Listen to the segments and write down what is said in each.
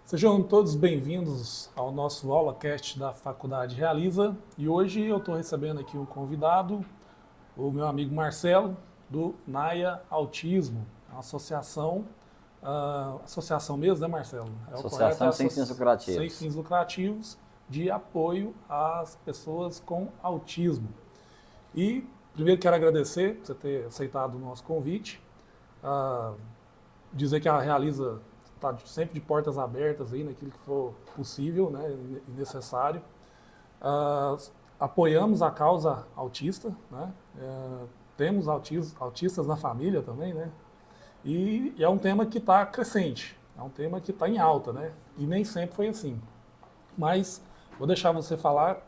Sejam todos bem-vindos ao nosso AulaCast da Faculdade Realiza. E hoje eu estou recebendo aqui um convidado, o meu amigo Marcelo, do NAIA Autismo, uma associação, associação mesmo, né, Marcelo? É o correto? Associação sem fins lucrativos. Sem fins lucrativos de apoio às pessoas com autismo. E primeiro quero agradecer por você ter aceitado o nosso convite, dizer que a Realiza está sempre de portas abertas aí naquilo que for possível, né, e necessário. Apoiamos a causa autista, né? Temos autistas na família também, né? E é um tema que está crescente, é um tema que está em alta, né? E nem sempre foi assim. Mas vou deixar você falar,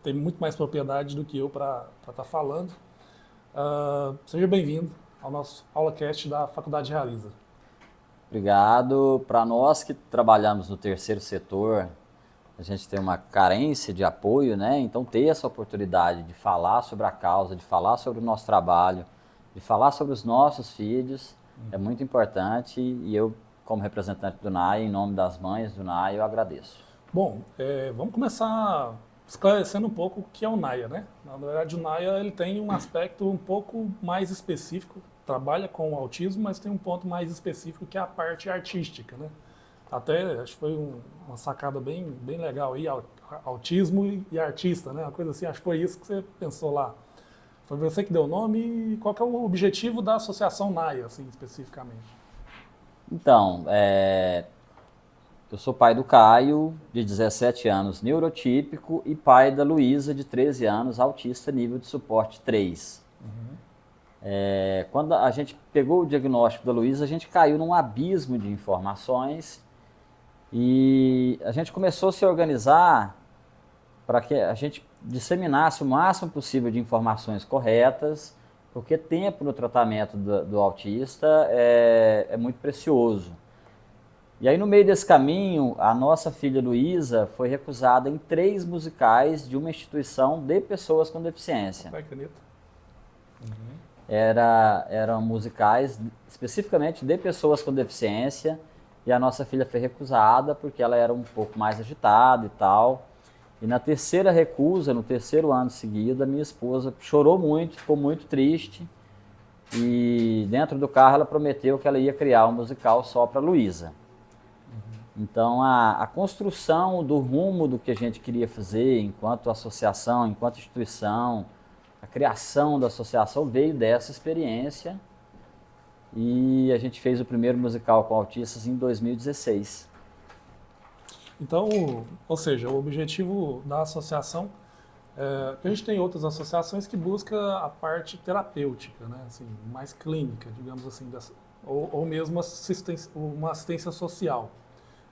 tem muito mais propriedade do que eu para estar falando. Seja bem-vindo ao nosso AulaCast da Faculdade Realiza. Obrigado. Para nós que trabalhamos no terceiro setor, a gente tem uma carência de apoio, né? Então ter essa oportunidade de falar sobre a causa, de falar sobre o nosso trabalho, de falar sobre os nossos filhos, é muito importante e eu, como representante do NAIA, em nome das mães do NAIA, eu agradeço. Bom, vamos começar esclarecendo um pouco o que é o NAIA, né? Na verdade, o NAIA ele tem um aspecto um pouco mais específico, trabalha com o autismo, mas tem um ponto mais específico que é a parte artística, né? Até, acho que foi uma sacada bem legal aí, autismo e artista, né? Uma coisa assim, acho que foi isso que você pensou lá. Foi você que deu o nome e qual que é o objetivo da associação NAIA, assim, especificamente? Então, eu sou pai do Caio, de 17 anos, neurotípico, e pai da Luísa, de 13 anos, autista nível de suporte 3. Quando a gente pegou o diagnóstico da Luísa, a gente caiu num abismo de informações e a gente começou a se organizar para que a gente disseminasse o máximo possível de informações corretas, porque tempo no tratamento do autista é muito precioso. E aí, no meio desse caminho, a nossa filha Luísa foi recusada em 3 musicais de uma instituição de pessoas com deficiência. Vai, caneta. Eram musicais especificamente de pessoas com deficiência, e a nossa filha foi recusada porque ela era um pouco mais agitada e tal. E na terceira recusa, no terceiro ano seguido, a minha esposa chorou muito, ficou muito triste, e dentro do carro ela prometeu que ela ia criar um musical só para Luísa. Então a construção do rumo do que a gente queria fazer enquanto associação, enquanto instituição, a criação da associação veio dessa experiência, e a gente fez o primeiro musical com autistas em 2016. Então, ou seja, o objetivo da associação a gente tem outras associações que buscam a parte terapêutica, né, assim, mais clínica, digamos assim, ou mesmo uma assistência social.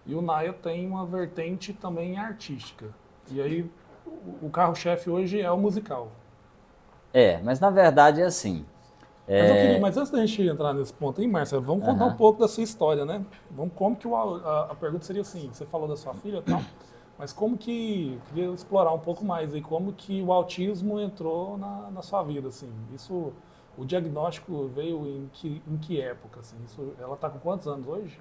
E o NAIA tem uma vertente também artística. E aí o carro-chefe hoje é o musical. Mas na verdade é assim. Mas antes da gente entrar nesse ponto aí, Marcelo, vamos contar um pouco da sua história, né? Como que a pergunta seria assim, você falou da sua filha e tal, mas como que, queria explorar um pouco mais aí, como que o autismo entrou na sua vida, assim? Isso, o diagnóstico veio em que época, assim? Ela está com quantos anos hoje?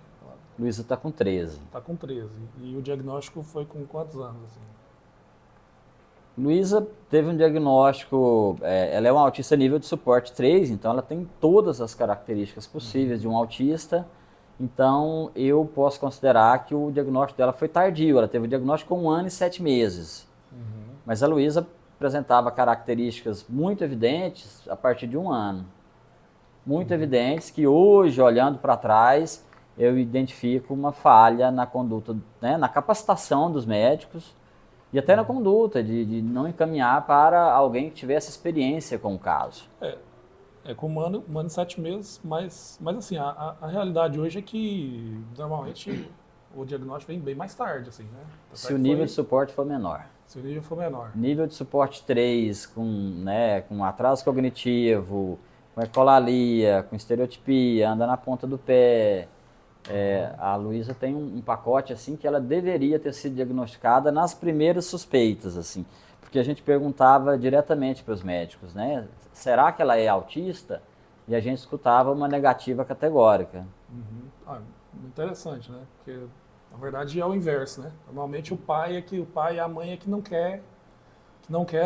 Luísa está com 13. Está com 13. E o diagnóstico foi com quantos anos, assim? Luísa teve um diagnóstico, ela é uma autista nível de suporte 3, então ela tem todas as características possíveis de um autista. Então eu posso considerar que o diagnóstico dela foi tardio, ela teve o diagnóstico com 1 ano e 7 meses. Mas a Luísa apresentava características muito evidentes a partir de 1 ano. Muito evidentes que hoje, olhando para trás, eu identifico uma falha na conduta, né, na capacitação dos médicos, e até na conduta, de não encaminhar para alguém que tivesse experiência com o caso. Com 1 ano e 7 meses, mas assim, a realidade hoje é que normalmente o diagnóstico vem bem mais tarde, assim, né? Se o nível de suporte for menor. Se o nível for menor. Nível de suporte 3, com atraso cognitivo, com ecolalia, com estereotipia, anda na ponta do pé. A Luísa tem um pacote assim que ela deveria ter sido diagnosticada nas primeiras suspeitas, assim, porque a gente perguntava diretamente para os médicos, né? Será que ela é autista? E a gente escutava uma negativa categórica. Interessante, né? Porque Na verdade é o inverso, né? Normalmente o pai e a mãe é que não quer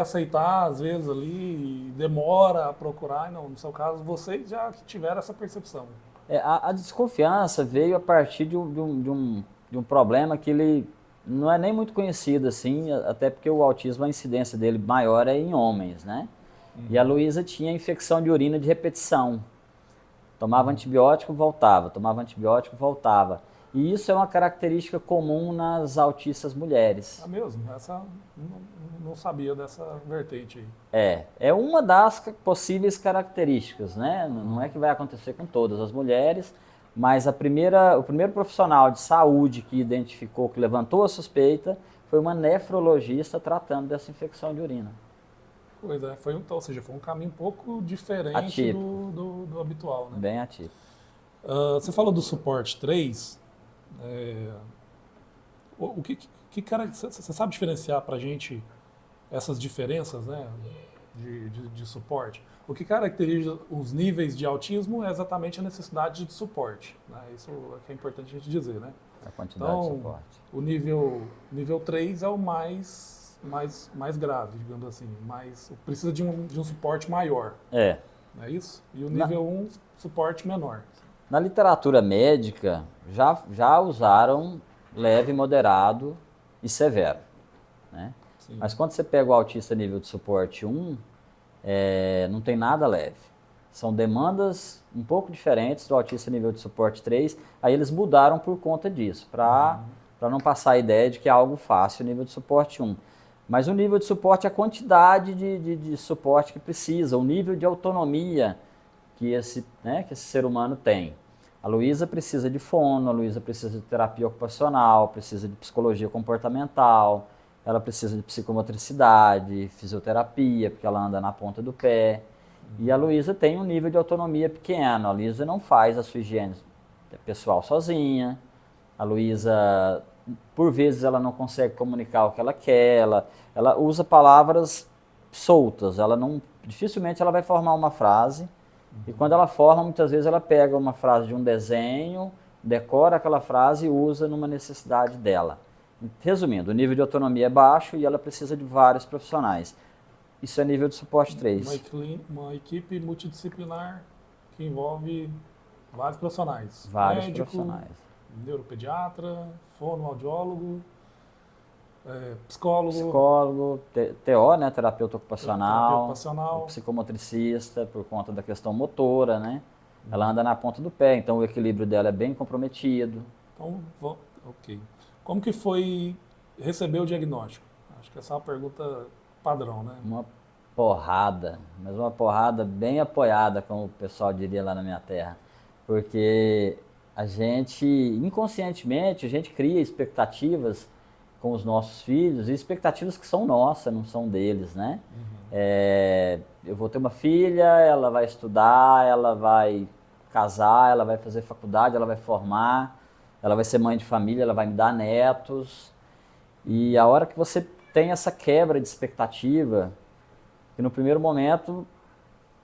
aceitar, às vezes ali, e demora a procurar. Não, no seu caso, vocês já tiveram essa percepção. A desconfiança veio a partir de um problema que ele não é nem muito conhecido assim, até porque o autismo, a incidência dele maior é em homens, né? E a Luísa tinha infecção de urina de repetição. Tomava antibiótico, voltava, tomava antibiótico, voltava. E isso é uma característica comum nas autistas mulheres. É mesmo? Essa não sabia dessa vertente aí. É uma das possíveis características, né? Não é que vai acontecer com todas as mulheres, mas o primeiro profissional de saúde que identificou, que levantou a suspeita, foi uma nefrologista tratando dessa infecção de urina. Pois é, ou seja, foi um caminho um pouco diferente Atípico. do habitual, né? Bem atípico. Você falou do suporte 3. Você sabe diferenciar para a gente essas diferenças, né, de suporte? O que caracteriza os níveis de autismo é exatamente a necessidade de suporte, né? Isso é que é importante a gente dizer, né? A quantidade de Então, suporte. o nível 3 é o mais grave, digamos assim, precisa de um suporte maior, não é isso? E o nível 1, suporte menor. Na literatura médica, já usaram leve, moderado e severo, né? Sim. Mas quando você pega o autista nível de suporte 1, não tem nada leve. São demandas um pouco diferentes do autista nível de suporte 3, aí eles mudaram por conta disso, para não passar a ideia de que é algo fácil o nível de suporte 1. Mas o nível de suporte é a quantidade de suporte que precisa, o nível de autonomia que esse ser humano tem. A Luísa precisa de fono, a Luísa precisa de terapia ocupacional, precisa de psicologia comportamental, ela precisa de psicomotricidade, fisioterapia, porque ela anda na ponta do pé. E a Luísa tem um nível de autonomia pequeno. A Luísa não faz a sua higiene pessoal sozinha. A Luísa, por vezes, ela não consegue comunicar o que ela quer. Ela usa palavras soltas. Dificilmente ela vai formar uma frase. E quando ela forma, muitas vezes ela pega uma frase de um desenho, decora aquela frase e usa numa necessidade dela. Resumindo, o nível de autonomia é baixo e ela precisa de vários profissionais. Isso é nível de suporte 3. Uma equipe multidisciplinar que envolve vários profissionais. Vários Médico, profissionais. neuropediatra, fonoaudiólogo, psicólogo, TO, né, terapeuta ocupacional, ocupacional. psicomotricista, por conta da questão motora, né? Ela anda na ponta do pé, então o equilíbrio dela é bem comprometido. Então, ok. Como que foi receber o diagnóstico? Acho que essa é uma pergunta padrão, né? Uma porrada, mas uma porrada bem apoiada, como o pessoal diria lá na minha terra. Porque a gente, inconscientemente, a gente cria expectativas com os nossos filhos, e expectativas que são nossas, não são deles, né? Eu vou ter uma filha, ela vai estudar, ela vai casar, ela vai fazer faculdade, ela vai formar, ela vai ser mãe de família, ela vai me dar netos. E a hora que você tem essa quebra de expectativa, que no primeiro momento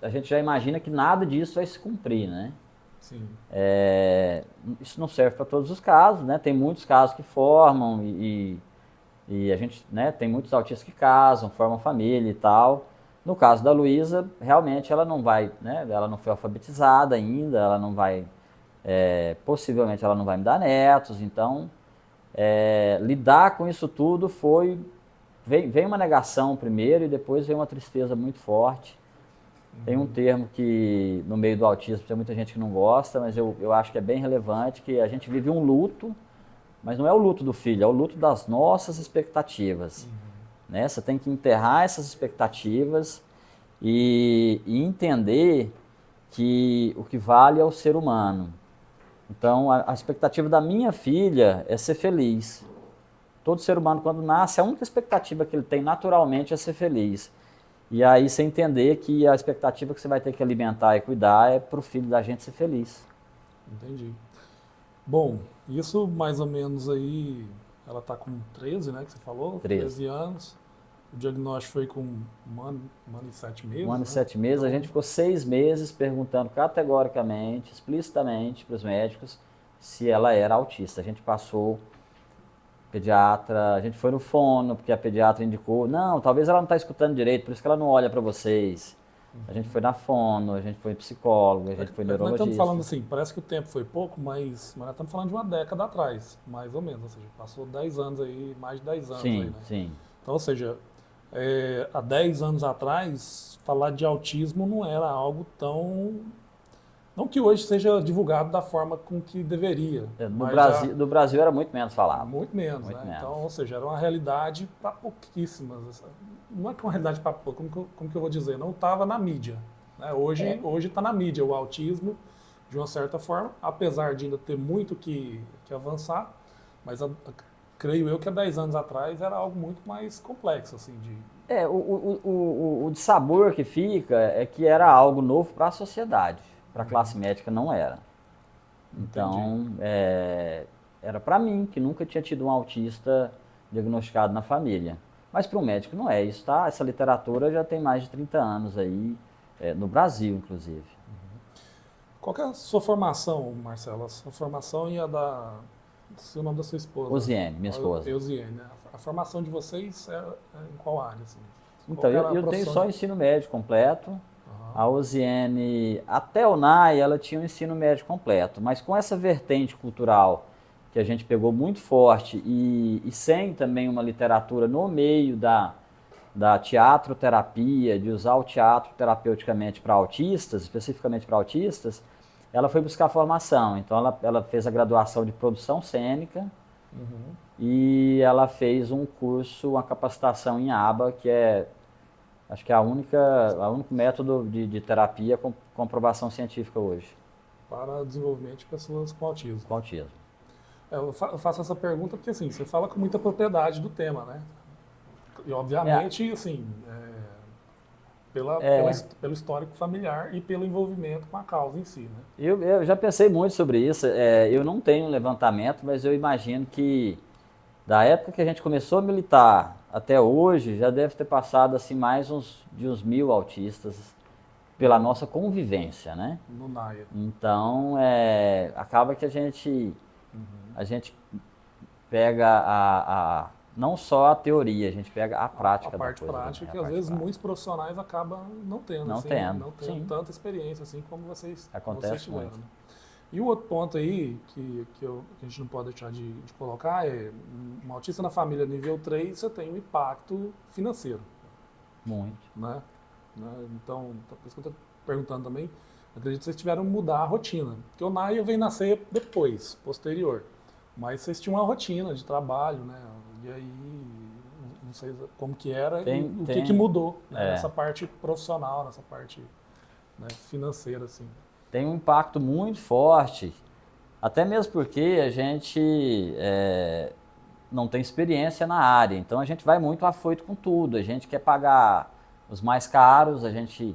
a gente já imagina que nada disso vai se cumprir, né? Sim. Isso não serve para todos os casos, né? Tem muitos casos que formam e a gente, né, tem muitos autistas que casam, formam família e tal. No caso da Luísa, realmente ela não vai, né? Ela não foi alfabetizada ainda, ela não vai, possivelmente ela não vai me dar netos, então lidar com isso tudo vem uma negação primeiro e depois vem uma tristeza muito forte. Tem um termo que no meio do autismo tem muita gente que não gosta, mas eu acho que é bem relevante, que a gente vive um luto, mas não é o luto do filho, é o luto das nossas expectativas. Né? Você tem que enterrar essas expectativas e entender que o que vale é o ser humano. Então, a expectativa da minha filha é ser feliz. Todo ser humano, quando nasce, a única expectativa que ele tem naturalmente é ser feliz. E aí você entender que a expectativa que você vai ter que alimentar e cuidar é para o filho da gente ser feliz. Entendi. Bom, isso mais ou menos aí, ela está com 13, né, que você falou? 13 anos. O diagnóstico foi com um ano e 7 meses. Um ano e 7 meses. A gente ficou 6 meses perguntando categoricamente, explicitamente para os médicos se ela era autista. A gente passou Pediatra, a gente foi no fono, porque a pediatra indicou, não, talvez ela não está escutando direito, por isso que ela não olha para vocês. A gente foi na fono, a gente foi psicólogo, a gente foi Nós estamos falando neurologista. assim, parece que o tempo foi pouco, mas nós estamos falando de uma década atrás, mais ou menos. Ou seja, passou 10 anos aí, mais de 10 anos aí, Sim, né? sim. Então, ou seja, há 10 anos atrás, falar de autismo não era algo tão. Não que hoje seja divulgado da forma com que deveria, mas já No Brasil era muito menos falado, muito menos, muito né? menos. Então, ou seja, era uma realidade para pouquíssimas. Não é que uma realidade para pouco, como que eu vou dizer? Não estava na mídia. Né? Hoje está na mídia o autismo, de uma certa forma, apesar de ainda ter muito que avançar, mas creio eu que há 10 anos atrás era algo muito mais complexo, assim, de. O dissabor que fica é que era algo novo para a sociedade, para a classe médica não era. Entendi. Então, era para mim, que nunca tinha tido um autista diagnosticado na família. Mas para um médico não é. Isso tá, essa literatura já tem mais de 30 anos aí, no Brasil, inclusive. Qual que é a sua formação, Marcelo? A sua formação e a da. Se o nome da sua esposa? Osiane, minha esposa. Eusiene, né? A formação de vocês é em qual área? Assim? Qual Então, que era a eu tenho profissão só de. ensino médio completo. Aham. A Osiane, até o NAI, ela tinha um ensino médio completo, mas com essa vertente cultural que a gente pegou muito forte e sem também uma literatura no meio da teatroterapia, de usar o teatro terapeuticamente para autistas, especificamente para autistas, ela foi buscar formação. Então, ela fez a graduação de produção cênica Uhum. e ela fez um curso, uma capacitação em ABA, que acho que é a único método de terapia com comprovação científica hoje, Para desenvolvimento de pessoas com autismo. com autismo. Eu faço essa pergunta porque assim, você fala com muita propriedade do tema, né? E É, obviamente, assim, é, pelo histórico familiar e pelo envolvimento com a causa em si, né? eu já pensei muito sobre isso. Eu não tenho um levantamento, mas eu imagino que da época que a gente começou a militar até hoje, já deve ter passado assim mais de uns 1.000 autistas pela No, nossa convivência, né? no NAIA. Então, acaba que a gente pega não só a teoria, a gente pega a A prática da parte coisa prática também, a que às parte vezes prática. muitos profissionais acabam não tendo, Não assim, tendo, não tendo sim, tanta experiência assim como vocês acontece tiveram, muito. né? E o outro ponto aí que a gente não pode deixar de colocar é uma autista na família nível 3 você tem um impacto financeiro, Muito. né? Então, por isso que eu estou perguntando também, acredito que vocês tiveram que mudar a rotina, porque o Naia veio nascer depois, posterior, mas vocês tinham uma rotina de trabalho, né? E aí, não sei como que era e Tem, o que tem, mudou, né? é, Nessa parte profissional, nessa parte, né, financeira, assim. tem um impacto muito forte, até mesmo porque a gente não tem experiência na área, então a gente vai muito afoito com tudo, a gente quer pagar os mais caros, a gente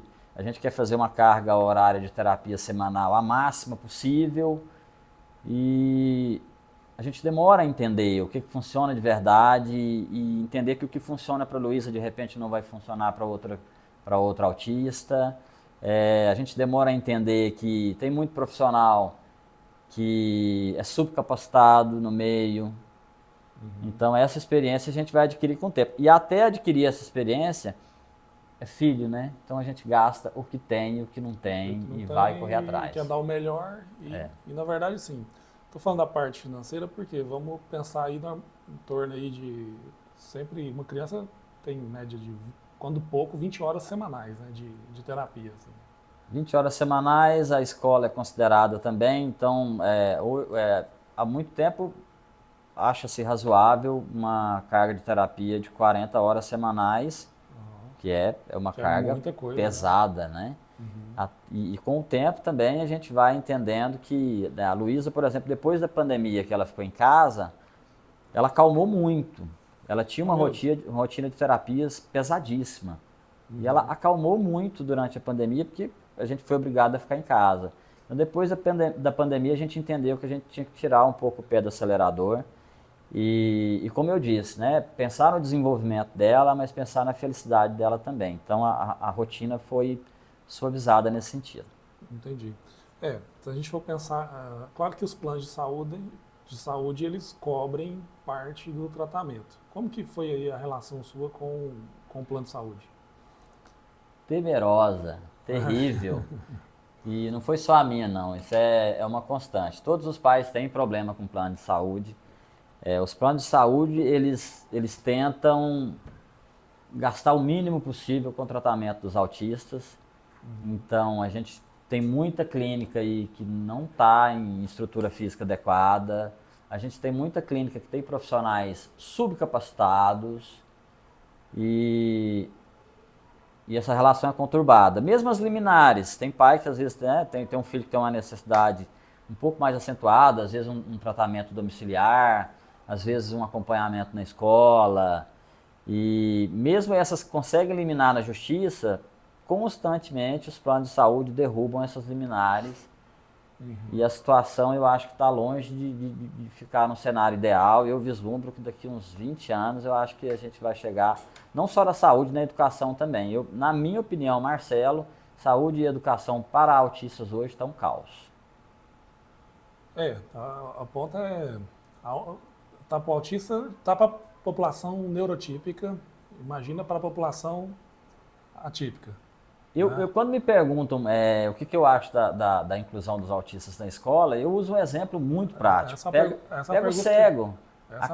quer fazer uma carga horária de terapia semanal a máxima possível e a gente demora a entender o que funciona de verdade e entender que o que funciona para a Luísa de repente não vai funcionar para outra autista. A gente demora a entender que tem muito profissional que é subcapacitado no meio. Então essa experiência a gente vai adquirir com o tempo. E até adquirir essa experiência é filho, né? Então a gente gasta o que tem e o que não O tem que não e vai correr tem, quer atrás. dar o melhor e na verdade, sim. Estou falando da parte financeira porque vamos pensar aí em torno aí de sempre uma criança tem média de quando pouco 20 horas semanais, né, de terapia, assim. 20 horas semanais, a escola é considerada também, então há muito tempo acha-se razoável uma carga de terapia de 40 horas semanais, Aham. que é uma Que é carga muita coisa, né? pesada, né? E com o tempo também a gente vai entendendo que né, a Luísa, por exemplo, depois da pandemia que ela ficou em casa, ela acalmou muito. Ela tinha É uma mesmo? rotina de terapias pesadíssima. E ela acalmou muito durante a pandemia porque a gente foi obrigado a ficar em casa. Então, depois da pandemia, a gente entendeu que a gente tinha que tirar um pouco o pé do acelerador. E como eu disse, né, pensar no desenvolvimento dela, mas pensar na felicidade dela também. Então, a rotina foi suavizada nesse sentido. Entendi. Se a gente for pensar, claro que os planos de saúde de saúde, eles cobrem parte do tratamento. Como que foi aí a relação sua com o plano de saúde? Temerosa, terrível. E não foi só a minha, não. Isso é uma constante. Todos os pais têm problema com plano de saúde. Os planos de saúde, eles tentam gastar o mínimo possível com o tratamento dos autistas. Então, a gente tem muita clínica aí que não está em estrutura física adequada. A gente tem muita clínica que tem profissionais subcapacitados. E essa relação é conturbada. Mesmo as liminares, tem pai que às vezes tem um filho que tem uma necessidade um pouco mais acentuada, às vezes um tratamento domiciliar, às vezes um acompanhamento na escola. E mesmo essas que conseguem eliminar na justiça, constantemente os planos de saúde derrubam essas liminares. E a situação eu acho que está longe de ficar no cenário ideal. Eu vislumbro que daqui a uns 20 anos eu acho que a gente vai chegar, não só na saúde, na educação também. Na minha opinião, Marcelo, saúde e educação para autistas hoje está um caos. A ponta tá para o autista, tá para a população neurotípica, imagina para a população atípica. Quando me perguntam o que eu acho da inclusão dos autistas na escola, eu uso um exemplo muito prático. Pega o cego. A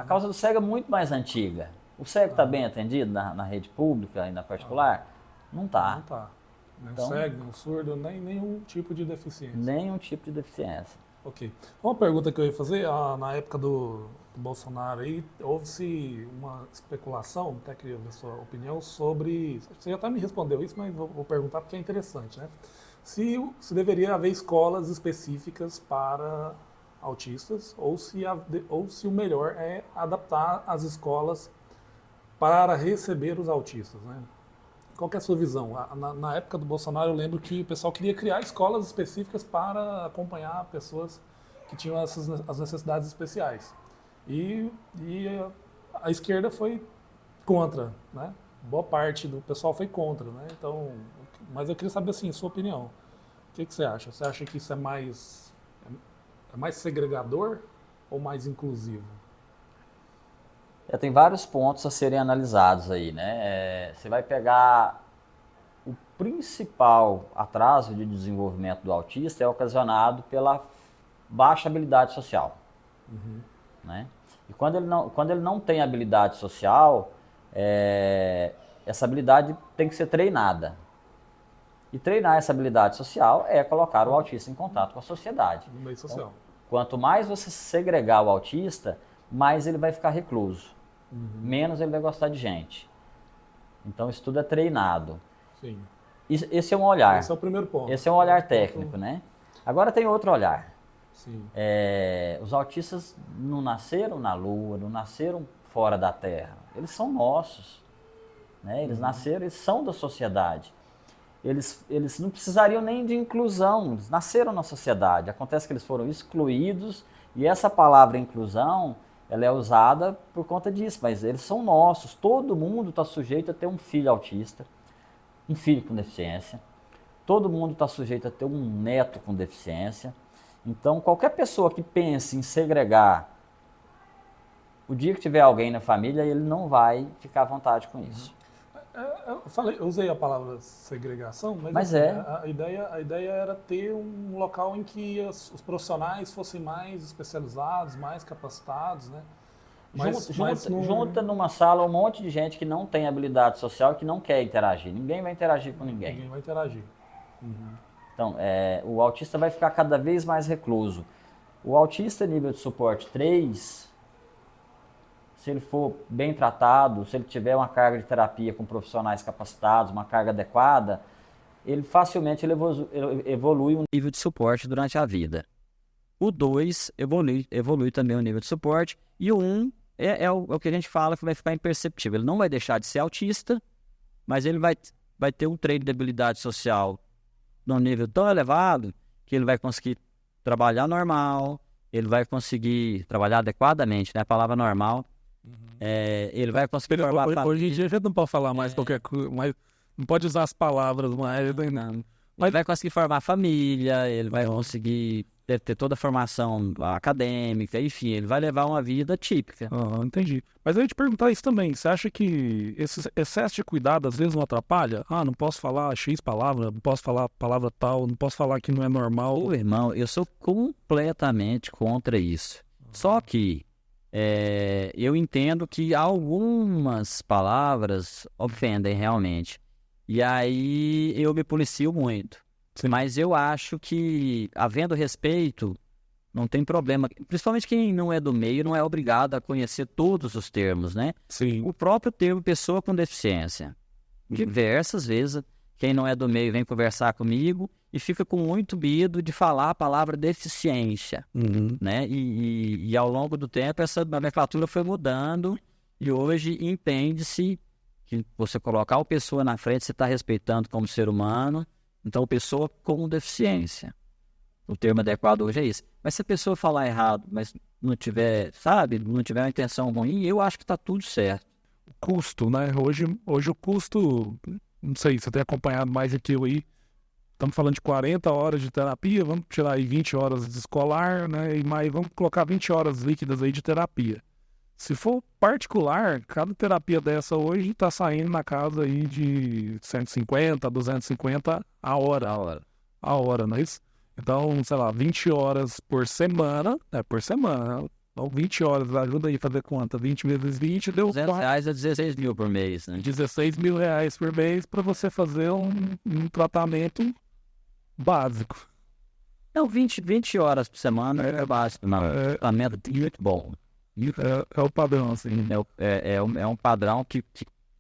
causa do cego é muito mais antiga. O cego está bem atendido na rede pública e na particular? Não está. Não está. Nem cego, nem surdo, nenhum tipo de deficiência. Nenhum tipo de deficiência. Ok. Uma pergunta que eu ia fazer, na época do Bolsonaro aí, houve-se uma especulação, até queria ver a sua opinião, sobre, você já até me respondeu isso, mas vou perguntar porque é interessante, né? Se deveria haver escolas específicas para autistas, ou se o melhor é adaptar as escolas para receber os autistas, né? Qual que é a sua visão? Na época do Bolsonaro, eu lembro que o pessoal queria criar escolas específicas para acompanhar pessoas que tinham as necessidades especiais. E a esquerda foi contra, né? Boa parte do pessoal foi contra, né? Então, mas eu queria saber, assim, a sua opinião. O que você acha? Você acha que isso é mais segregador ou mais inclusivo? Tem vários pontos a serem analisados aí, né? Você vai pegar o principal atraso de desenvolvimento do autista é ocasionado pela baixa habilidade social, né? E quando ele não tem habilidade social, essa habilidade tem que ser treinada. E treinar essa habilidade social é colocar o autista em contato com a sociedade. No meio social. Então, quanto mais você segregar o autista, mais ele vai ficar recluso. Menos ele vai gostar de gente. Então isso tudo é treinado. Sim. Esse é um olhar. Esse é o primeiro ponto. Esse é um olhar técnico, né? Agora tem outro olhar. Sim. Os autistas não nasceram na Lua, não nasceram fora da Terra. Eles são nossos, né? Eles nasceram, eles são da sociedade. Eles não precisariam nem de inclusão, eles nasceram na sociedade. Acontece que eles foram excluídos e essa palavra inclusão, ela é usada por conta disso, mas eles são nossos. Todo mundo está sujeito a ter um filho autista, um filho com deficiência. Todo mundo está sujeito a ter um neto com deficiência. Então, qualquer pessoa que pense em segregar, o dia que tiver alguém na família, ele não vai ficar à vontade com isso. Eu usei a palavra segregação, mas a ideia era ter um local em que os profissionais fossem mais especializados, mais capacitados, né? Junta numa sala um monte de gente que não tem habilidade social e que não quer interagir. Ninguém vai interagir com ninguém. Ninguém vai interagir. Então, o autista vai ficar cada vez mais recluso. O autista nível de suporte 3, se ele for bem tratado, se ele tiver uma carga de terapia com profissionais capacitados, uma carga adequada, ele facilmente evolui um nível de suporte durante a vida. O 2 evolui também o nível de suporte. E o 1 é o que a gente fala que vai ficar imperceptível. Ele não vai deixar de ser autista, mas ele vai ter um treino de habilidade social num nível tão elevado que ele vai conseguir trabalhar normal, ele vai conseguir trabalhar adequadamente, né? A palavra normal. Ele vai conseguir formar hoje em dia a gente não pode falar mais qualquer coisa, mas não pode usar as palavras mais. Não. Ele vai conseguir formar família, ele vai conseguir deve ter toda a formação acadêmica, enfim, ele vai levar uma vida típica. Entendi. Mas eu ia te perguntar isso também. Você acha que esse excesso de cuidado às vezes não atrapalha? Não posso falar X palavra, não posso falar palavra tal, não posso falar que não é normal. Ô, irmão, eu sou completamente contra isso. Só que eu entendo que algumas palavras ofendem realmente. E aí eu me policio muito. Sim. Mas eu acho que, havendo respeito, não tem problema. Principalmente quem não é do meio não é obrigado a conhecer todos os termos, né? Sim. O próprio termo pessoa com deficiência. Diversas vezes, quem não é do meio vem conversar comigo e fica com muito medo de falar a palavra deficiência, né? E ao longo do tempo essa nomenclatura foi mudando e hoje entende-se que você colocar o pessoa na frente, você está respeitando como ser humano. Então, pessoa com deficiência. O termo adequado hoje é esse. Mas se a pessoa falar errado, mas não tiver, sabe, não tiver uma intenção ruim, eu acho que está tudo certo. Custo, né? Hoje o custo, não sei, você tem acompanhado mais aquilo aí. Estamos falando de 40 horas de terapia, vamos tirar aí 20 horas de escolar, né? E mais, vamos colocar 20 horas líquidas aí de terapia. Se for particular, cada terapia dessa hoje está saindo na casa aí de 150, 250 a hora. A hora, não é isso? Então, sei lá, 20 horas por semana, por semana. Então, 20 horas, ajuda aí a fazer conta. 20 vezes 20 deu R$200 é 16 mil por mês, né? 16 mil reais por mês para você fazer um tratamento básico. Não, 20 horas por semana é básico. Não, tratamento muito bom. É o padrão, assim. É um padrão que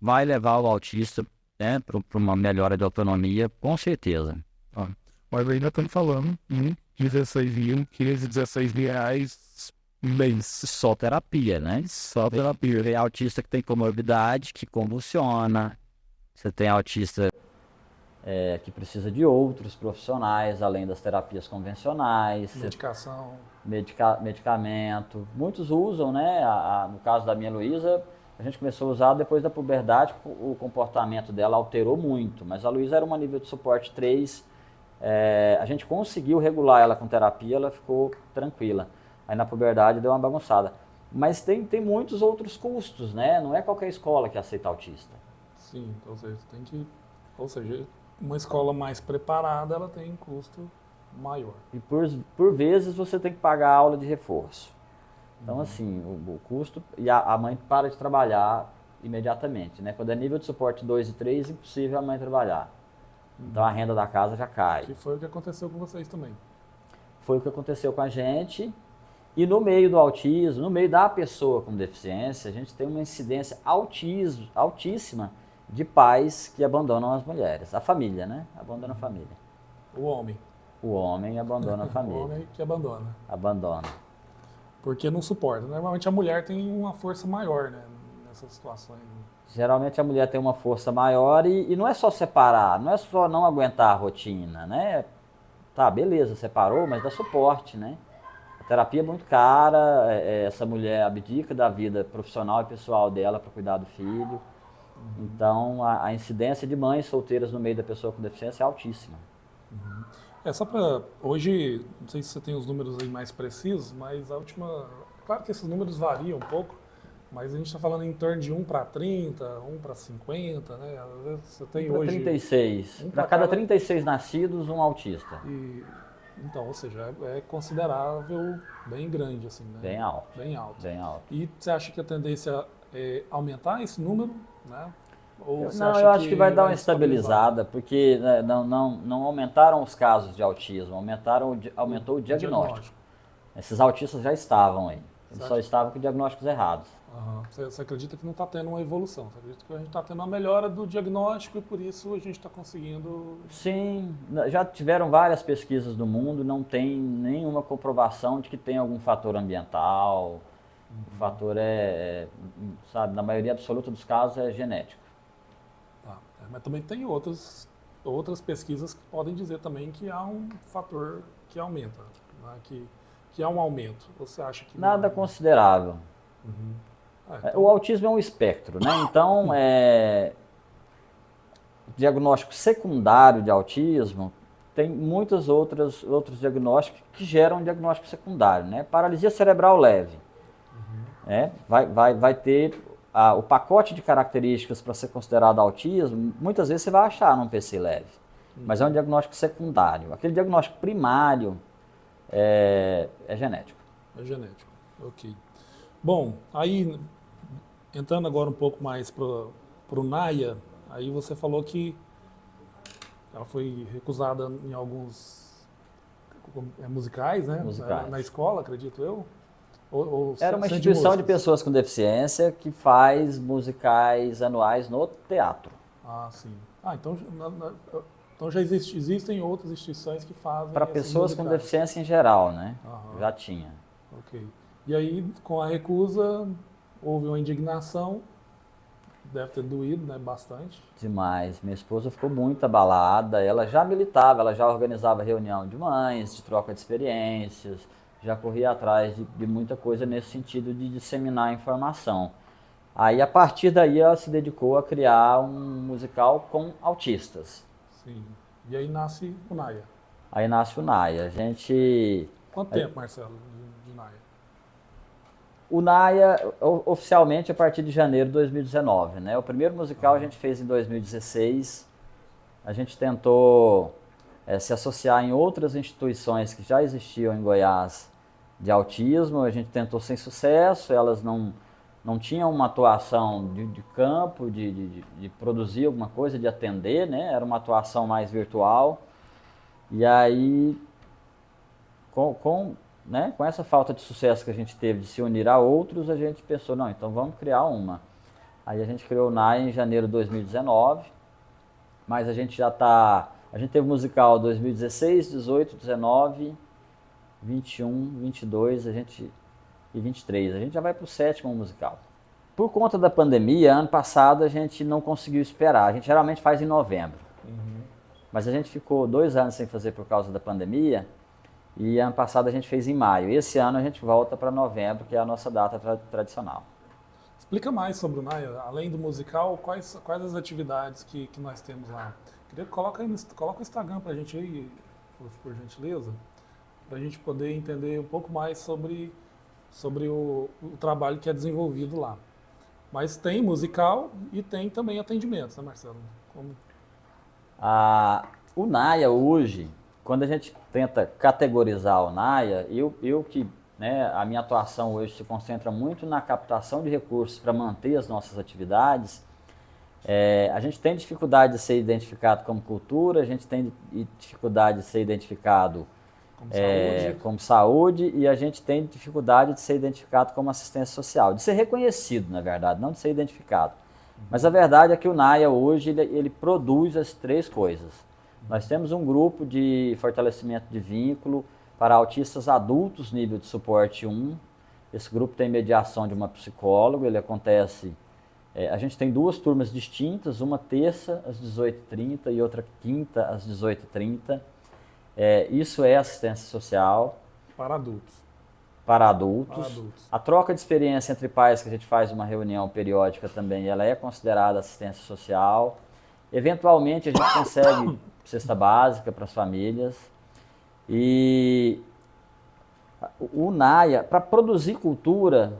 vai levar o autista, né, para uma melhora de autonomia, com certeza. Mas ainda estamos falando em 16 mil, 15, 16 mil reais mês. Só terapia, né? Só terapia. Tem autista que tem comorbidade, que convulsiona. Você tem autista que precisa de outros profissionais, além das terapias convencionais. Medicação. Medicamento. Muitos usam, né? No caso da minha Luísa, a gente começou a usar depois da puberdade, o comportamento dela alterou muito, mas a Luísa era uma nível de suporte 3, a gente conseguiu regular ela com terapia, ela ficou tranquila. Aí na puberdade deu uma bagunçada. Mas tem muitos outros custos, né? Não é qualquer escola que aceita autista. Sim, ou seja, uma escola mais preparada, ela tem custo maior. E por vezes você tem que pagar a aula de reforço. Então, assim, o custo... E a mãe para de trabalhar imediatamente, né? Quando é nível de suporte 2 e 3, impossível a mãe trabalhar. Então, a renda da casa já cai. Que foi o que aconteceu com vocês também. Foi o que aconteceu com a gente. E no meio do autismo, no meio da pessoa com deficiência, a gente tem uma incidência altíssima de pais que abandonam as mulheres. A família, né? Abandona a família. O homem. O homem abandona a família. O homem que abandona. Abandona. Porque não suporta. Normalmente a mulher tem uma força maior, né, nessas situações. Geralmente a mulher tem uma força maior e não é só separar, não é só não aguentar a rotina, né? Tá, beleza, separou, mas dá suporte, né? A terapia é muito cara, essa mulher abdica da vida profissional e pessoal dela para cuidar do filho. Então a incidência de mães solteiras no meio da pessoa com deficiência é altíssima. Só para hoje, não sei se você tem os números aí mais precisos, mas a última... Claro que esses números variam um pouco, mas a gente está falando em torno de 1 para 30, 1 para 50, né? Às vezes você tem 1 para hoje... 36. Para cada 36 nascidos, um autista. Então, ou seja, é considerável, bem grande, assim, né? Bem alto. Bem alto. Bem alto. E você acha que a tendência é aumentar esse número, né? Eu acho que vai dar uma estabilizada, porque né, não aumentaram os casos de autismo, aumentou o diagnóstico. Esses autistas já estavam aí, eles só estavam com diagnósticos errados. Você acredita que não está tendo uma evolução? Você acredita que a gente está tendo uma melhora do diagnóstico e por isso a gente está conseguindo... Sim, já tiveram várias pesquisas no mundo, não tem nenhuma comprovação de que tem algum fator ambiental. O fator sabe, na maioria absoluta dos casos é genético. Mas também tem outras pesquisas que podem dizer também que há um fator que aumenta, né? que há um aumento. Você acha que... Nada considerável. Então... O autismo é um espectro, né? Então, o diagnóstico secundário de autismo tem muitos outros diagnósticos que geram um diagnóstico secundário, né? Paralisia cerebral leve, né? Vai ter o pacote de características para ser considerado autismo, muitas vezes você vai achar num PC leve, mas é um diagnóstico secundário. Aquele diagnóstico primário é genético. É genético, ok. Bom, aí entrando agora um pouco mais para o Naya, aí você falou que ela foi recusada em alguns musicais, né? Musicais. Na escola, acredito eu. Era uma instituição de pessoas com deficiência que faz musicais anuais no teatro. Ah, sim. Então já existem outras instituições que fazem para pessoas com deficiência em geral, né? Já tinha. Ok. E aí, com a recusa, houve uma indignação. Deve ter doído, né? Bastante. Demais. Minha esposa ficou muito abalada. Ela já militava, ela já organizava reunião de mães, de troca de experiências, já corria atrás de muita coisa nesse sentido de disseminar a informação. Aí, a partir daí, ela se dedicou a criar um musical com autistas. Sim. E aí nasce o Naya. Aí nasce o Naya. Quanto tempo, Marcelo, de Naya? O Naya, oficialmente, a partir de janeiro de 2019, né? O primeiro musical a gente fez em 2016. A gente tentou se associar em outras instituições que já existiam em Goiás de autismo. A gente tentou sem sucesso, elas não tinham uma atuação de campo, de produzir alguma coisa, de atender, né? Era uma atuação mais virtual. E aí, com essa falta de sucesso que a gente teve de se unir a outros, a gente pensou, não, então vamos criar uma. Aí a gente criou o Naya em janeiro de 2019, mas a gente teve musical 2016, 18, 19, 21, 22, e 23. A gente já vai para o 7º musical. Por conta da pandemia, ano passado a gente não conseguiu esperar. A gente geralmente faz em novembro. Mas a gente ficou 2 anos sem fazer por causa da pandemia. E ano passado a gente fez em maio. Esse ano a gente volta para novembro, que é a nossa data tradicional. Explica mais sobre o Naya. Além do musical, quais as atividades que nós temos lá? Coloca o Instagram para a gente aí, por gentileza, para a gente poder entender um pouco mais sobre o trabalho que é desenvolvido lá. Mas tem musical e tem também atendimentos, né, Marcelo? O Naya hoje, quando a gente tenta categorizar o Naya, a minha atuação hoje se concentra muito na captação de recursos para manter as nossas atividades. A gente tem dificuldade de ser identificado como cultura, a gente tem dificuldade de ser identificado como saúde, e a gente tem dificuldade de ser identificado como assistência social, de ser reconhecido, na verdade, não de ser identificado. Mas a verdade é que o Naya hoje ele produz as 3 coisas. Nós temos um grupo de fortalecimento de vínculo para autistas adultos nível de suporte 1. Esse grupo tem mediação de uma psicóloga, ele acontece... a gente tem 2 turmas distintas, uma terça às 18h30 e outra quinta às 18h30. Isso é assistência social. Para adultos. Para adultos. A troca de experiência entre pais, que a gente faz uma reunião periódica também, ela é considerada assistência social. Eventualmente a gente consegue cesta básica para as famílias. E o Naya, para produzir cultura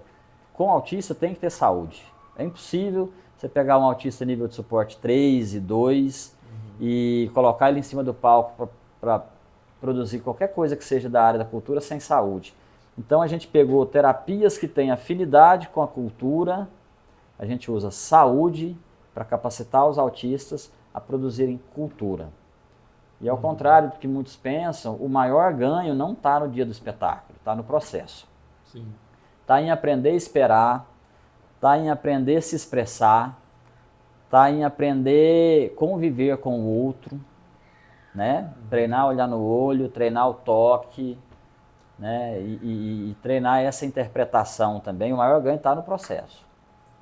com autista, tem que ter saúde. É impossível você pegar um autista nível de suporte 3 e 2 e colocar ele em cima do palco para produzir qualquer coisa que seja da área da cultura sem saúde. Então a gente pegou terapias que têm afinidade com a cultura, a gente usa saúde para capacitar os autistas a produzirem cultura. E ao contrário do que muitos pensam, o maior ganho não está no dia do espetáculo, está no processo. Está em aprender a esperar, está em aprender a se expressar, está em aprender a conviver com o outro, né? Treinar a olhar no olho, treinar o toque, né? E treinar essa interpretação também. O maior ganho está no processo.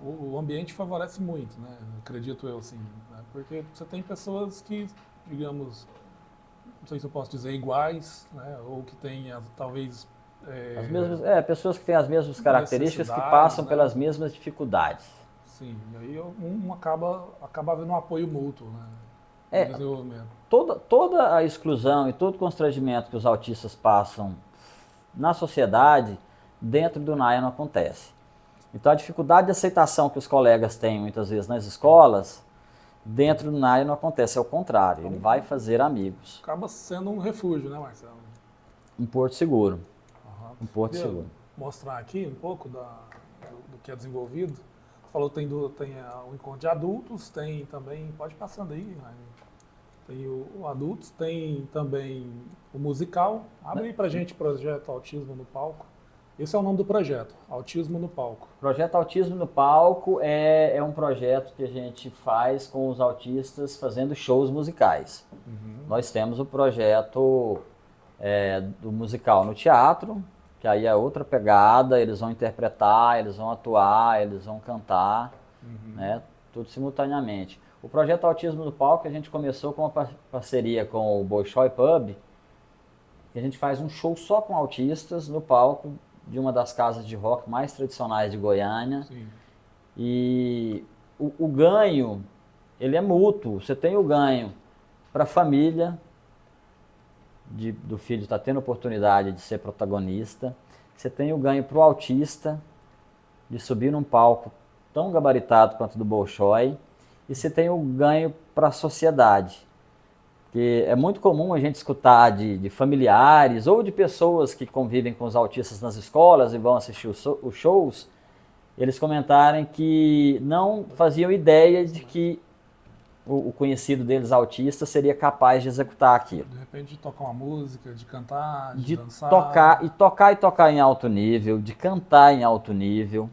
O ambiente favorece muito, né? Acredito eu, assim, né? Porque você tem pessoas que, digamos, não sei se eu posso dizer iguais, né? Ou que têm talvez pessoas que têm as mesmas características, que passam, né, pelas mesmas dificuldades. Sim, e aí acaba havendo um apoio mútuo, né? desenvolvimento. Toda a exclusão e todo o constrangimento que os autistas passam na sociedade, dentro do NAIA não acontece. Então a dificuldade de aceitação que os colegas têm muitas vezes nas escolas, dentro do NAIA não acontece, é o contrário, ele vai fazer amigos. Acaba sendo um refúgio, né, Marcelo? Um porto seguro. Uhum. Um porto Queria seguro. mostrar aqui um pouco do que é desenvolvido. Você falou que tem o encontro de adultos, tem também, pode ir passando aí, né? Tem o adultos, tem também o musical. Abre aí pra gente o projeto Autismo no Palco. Esse é o nome do projeto, Autismo no Palco. O projeto Autismo no Palco é um projeto que a gente faz com os autistas fazendo shows musicais. Uhum. Nós temos o projeto do musical no teatro, que aí é outra pegada, eles vão interpretar, eles vão atuar, eles vão cantar, né, tudo simultaneamente. O projeto Autismo no Palco a gente começou com uma parceria com o Bolshoi Pub, que a gente faz um show só com autistas no palco de uma das casas de rock mais tradicionais de Goiânia. Sim. E o ganho, ele é mútuo. Você tem o ganho para a família, do filho estar tendo oportunidade de ser protagonista. Você tem o ganho para o autista, de subir num palco tão gabaritado quanto o do Bolshoi. E você tem o ganho para a sociedade. Porque é muito comum a gente escutar de familiares ou de pessoas que convivem com os autistas nas escolas e vão assistir os shows, eles comentarem que não faziam ideia de que o conhecido deles autista seria capaz de executar aquilo. De repente de tocar uma música, de cantar, de dançar. Tocar em alto nível, de cantar em alto nível,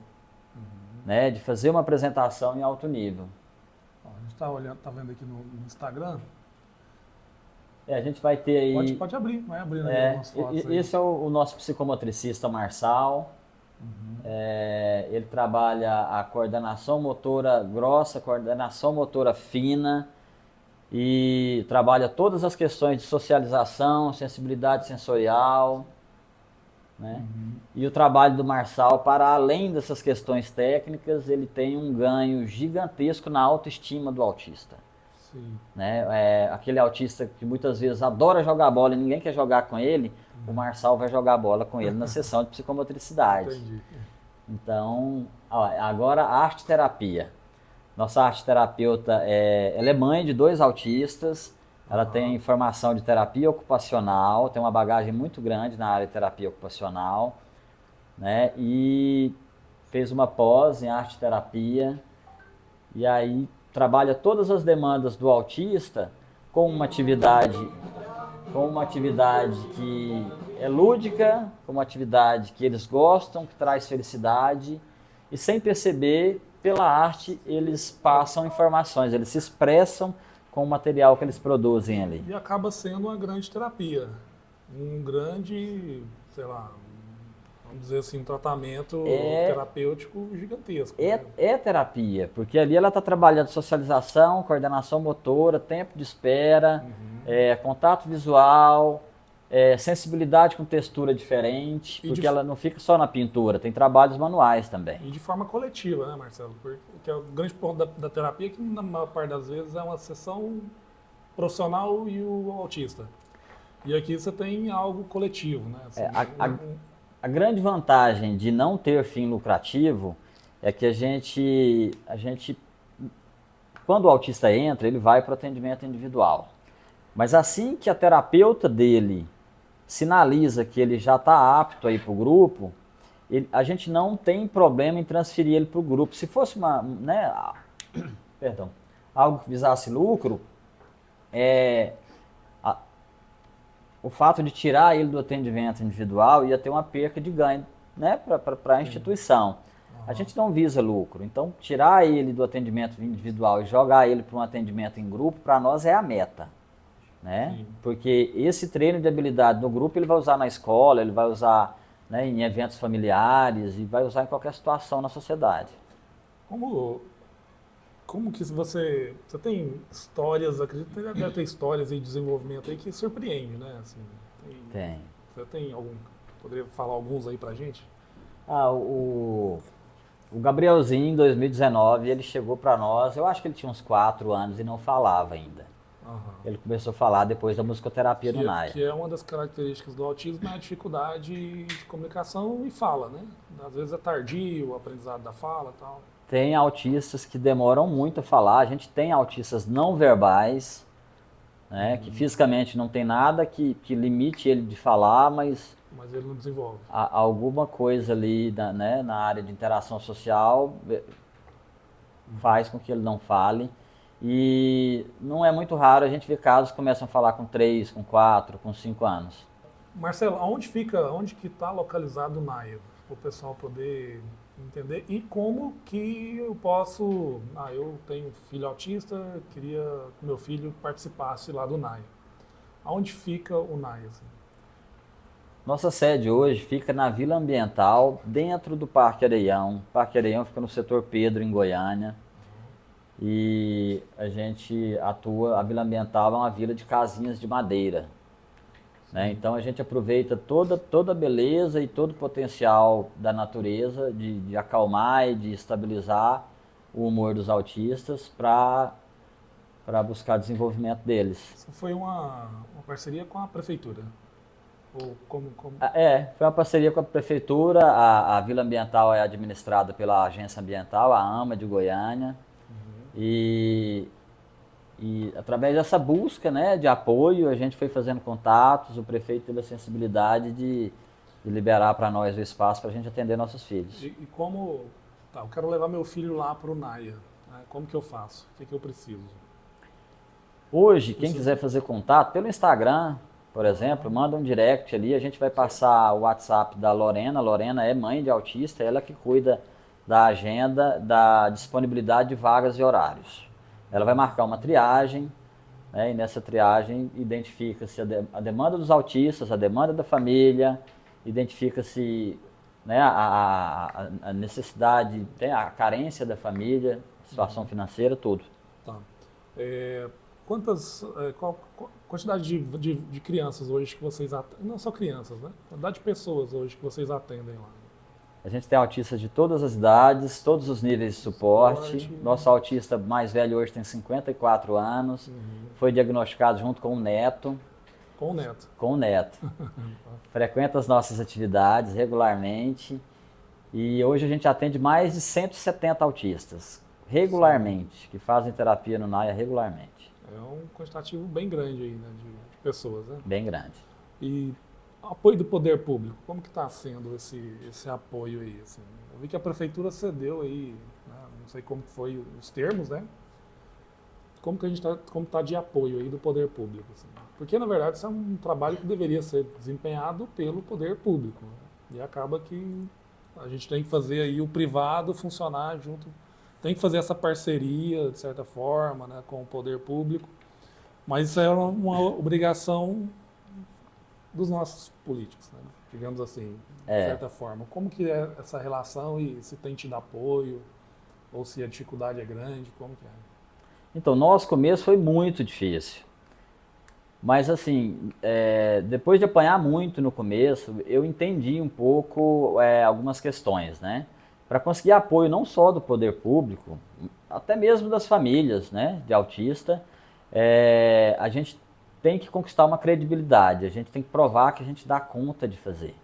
né, de fazer uma apresentação em alto nível. A gente está olhando, tá vendo aqui no Instagram. A gente vai ter aí... Pode abrir, vai abrindo aí algumas fotos. Esse é o nosso psicomotricista Marçal. Ele trabalha a coordenação motora grossa, coordenação motora fina e trabalha todas as questões de socialização, sensibilidade sensorial, né? E o trabalho do Marçal, para além dessas questões técnicas, ele tem um ganho gigantesco na autoestima do autista. Sim. Né? Aquele autista que muitas vezes adora jogar bola e ninguém quer jogar com ele, o Marçal vai jogar bola com ele na sessão de psicomotricidade. Entendi. Então, agora a arte-terapia. Nossa arte-terapeuta ela é mãe de 2 autistas, ela tem formação de terapia ocupacional, tem uma bagagem muito grande na área de terapia ocupacional, né? E fez uma pós em arte-terapia, e aí trabalha todas as demandas do autista com uma atividade que é lúdica, com uma atividade que eles gostam, que traz felicidade, e sem perceber, pela arte, eles passam informações, eles se expressam com o material que eles produzem ali. E acaba sendo uma grande terapia, um grande, sei lá, vamos dizer assim, um tratamento terapêutico gigantesco. É terapia, porque ali ela está trabalhando socialização, coordenação motora, tempo de espera, contato visual, sensibilidade com textura diferente, porque ela não fica só na pintura, tem trabalhos manuais também. E de forma coletiva, né, Marcelo? Porque é o grande ponto da terapia que, na maior parte das vezes, é uma sessão profissional e o autista. E aqui você tem algo coletivo, né? Assim, a grande vantagem de não ter fim lucrativo é que a gente, quando o autista entra, ele vai para o atendimento individual. Mas assim que a terapeuta dele sinaliza que ele já está apto a ir para o grupo, a gente não tem problema em transferir ele para o grupo. Se fosse algo que visasse lucro, o fato de tirar ele do atendimento individual ia ter uma perca de ganho, né, para a instituição. A gente não visa lucro, então tirar ele do atendimento individual e jogar ele para um atendimento em grupo, para nós é a meta. Né? Porque esse treino de habilidade no grupo ele vai usar na escola, ele vai usar, né, em eventos familiares e vai usar em qualquer situação na sociedade. Como que você tem histórias, acredito que deve ter histórias aí de desenvolvimento aí que surpreende, né? Assim, tem. Você tem algum, poderia falar alguns aí pra gente? O Gabrielzinho, em 2019, ele chegou para nós, eu acho que ele tinha uns 4 anos e não falava ainda. Aham. Ele começou a falar depois da musicoterapia do Naya. Que é uma das características do autismo, é a dificuldade de comunicação e fala, né? Às vezes é tardio o aprendizado da fala e tal. Tem autistas que demoram muito a falar, a gente tem autistas não verbais, né, que fisicamente não tem nada que limite ele de falar, mas Mas ele não desenvolve. alguma coisa ali né, na área de interação social faz com que ele não fale. E não é muito raro a gente ver casos que começam a falar com 3, com 4, com 5 anos. Marcelo, onde que está localizado o Naya? Para o pessoal poder entender. E como que eu posso... eu tenho um filho autista, queria que meu filho participasse lá do Naya. Aonde fica o Naya? Assim? Nossa sede hoje fica na Vila Ambiental, dentro do Parque Areião. O Parque Areião fica no setor Pedro, em Goiânia. E a gente atua, a Vila Ambiental é uma vila de casinhas de madeira. Né? Então a gente aproveita toda a beleza e todo o potencial da natureza de acalmar e de estabilizar o humor dos autistas para buscar desenvolvimento deles. Isso foi uma parceria com a prefeitura? Ou como... Foi uma parceria com a prefeitura, a Vila Ambiental é administrada pela Agência Ambiental, a AMA de Goiânia, e através dessa busca, né, de apoio, a gente foi fazendo contatos, o prefeito teve a sensibilidade de liberar para nós o espaço para a gente atender nossos filhos. E como... eu quero levar meu filho lá para o Naya, né? Como que eu faço? O que eu preciso? Hoje, quem quiser fazer contato, pelo Instagram, por exemplo, manda um direct ali, a gente vai passar o WhatsApp da Lorena. Lorena é mãe de autista, ela que cuida da agenda, da disponibilidade de vagas e horários. Ela vai marcar uma triagem, né, e nessa triagem identifica-se a demanda dos autistas, a demanda da família, identifica-se, né, a necessidade, a carência da família, situação financeira, tudo. Tá. Qual quantidade de crianças hoje que vocês atendem? Não só crianças, né? Quantidade de pessoas hoje que vocês atendem lá? A gente tem autistas de todas as idades, todos os níveis de suporte. Nosso autista mais velho hoje tem 54 anos, foi diagnosticado junto com o neto. Com o neto? Com o neto. Frequenta as nossas atividades regularmente e hoje a gente atende mais de 170 autistas, regularmente, que fazem terapia no Naya regularmente. É um quantitativo bem grande aí, né, de pessoas, né? Bem grande. E apoio do poder público, como que está sendo esse apoio aí? Assim? Eu vi que a prefeitura cedeu aí, né, não sei como foi os termos, né? Como que a gente tá de apoio aí do poder público? Assim? Porque, na verdade, isso é um trabalho que deveria ser desempenhado pelo poder público. Né? E acaba que a gente tem que fazer aí o privado funcionar junto, tem que fazer essa parceria, de certa forma, né, com o poder público. Mas isso é uma obrigação dos nossos políticos, né? Digamos assim, de certa forma. Como que é essa relação e se tem tido apoio, ou se a dificuldade é grande, como que é? Então, nosso começo foi muito difícil. Mas assim, depois de apanhar muito no começo, eu entendi um pouco algumas questões, né? Para conseguir apoio não só do poder público, até mesmo das famílias, né, de autista, a gente tem que conquistar uma credibilidade, a gente tem que provar que a gente dá conta de fazer.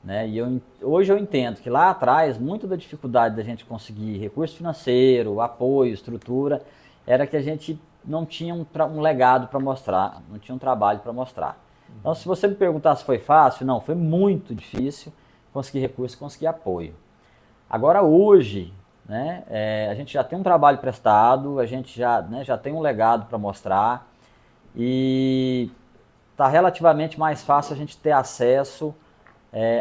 Né? E hoje eu entendo que lá atrás, muito da dificuldade da gente conseguir recurso financeiro, apoio, estrutura, era que a gente não tinha um legado para mostrar, não tinha um trabalho para mostrar. Então, se você me perguntar se foi fácil, não, foi muito difícil conseguir recurso, conseguir apoio. Agora hoje, né, a gente já tem um trabalho prestado, a gente já tem um legado para mostrar e está relativamente mais fácil a gente ter acesso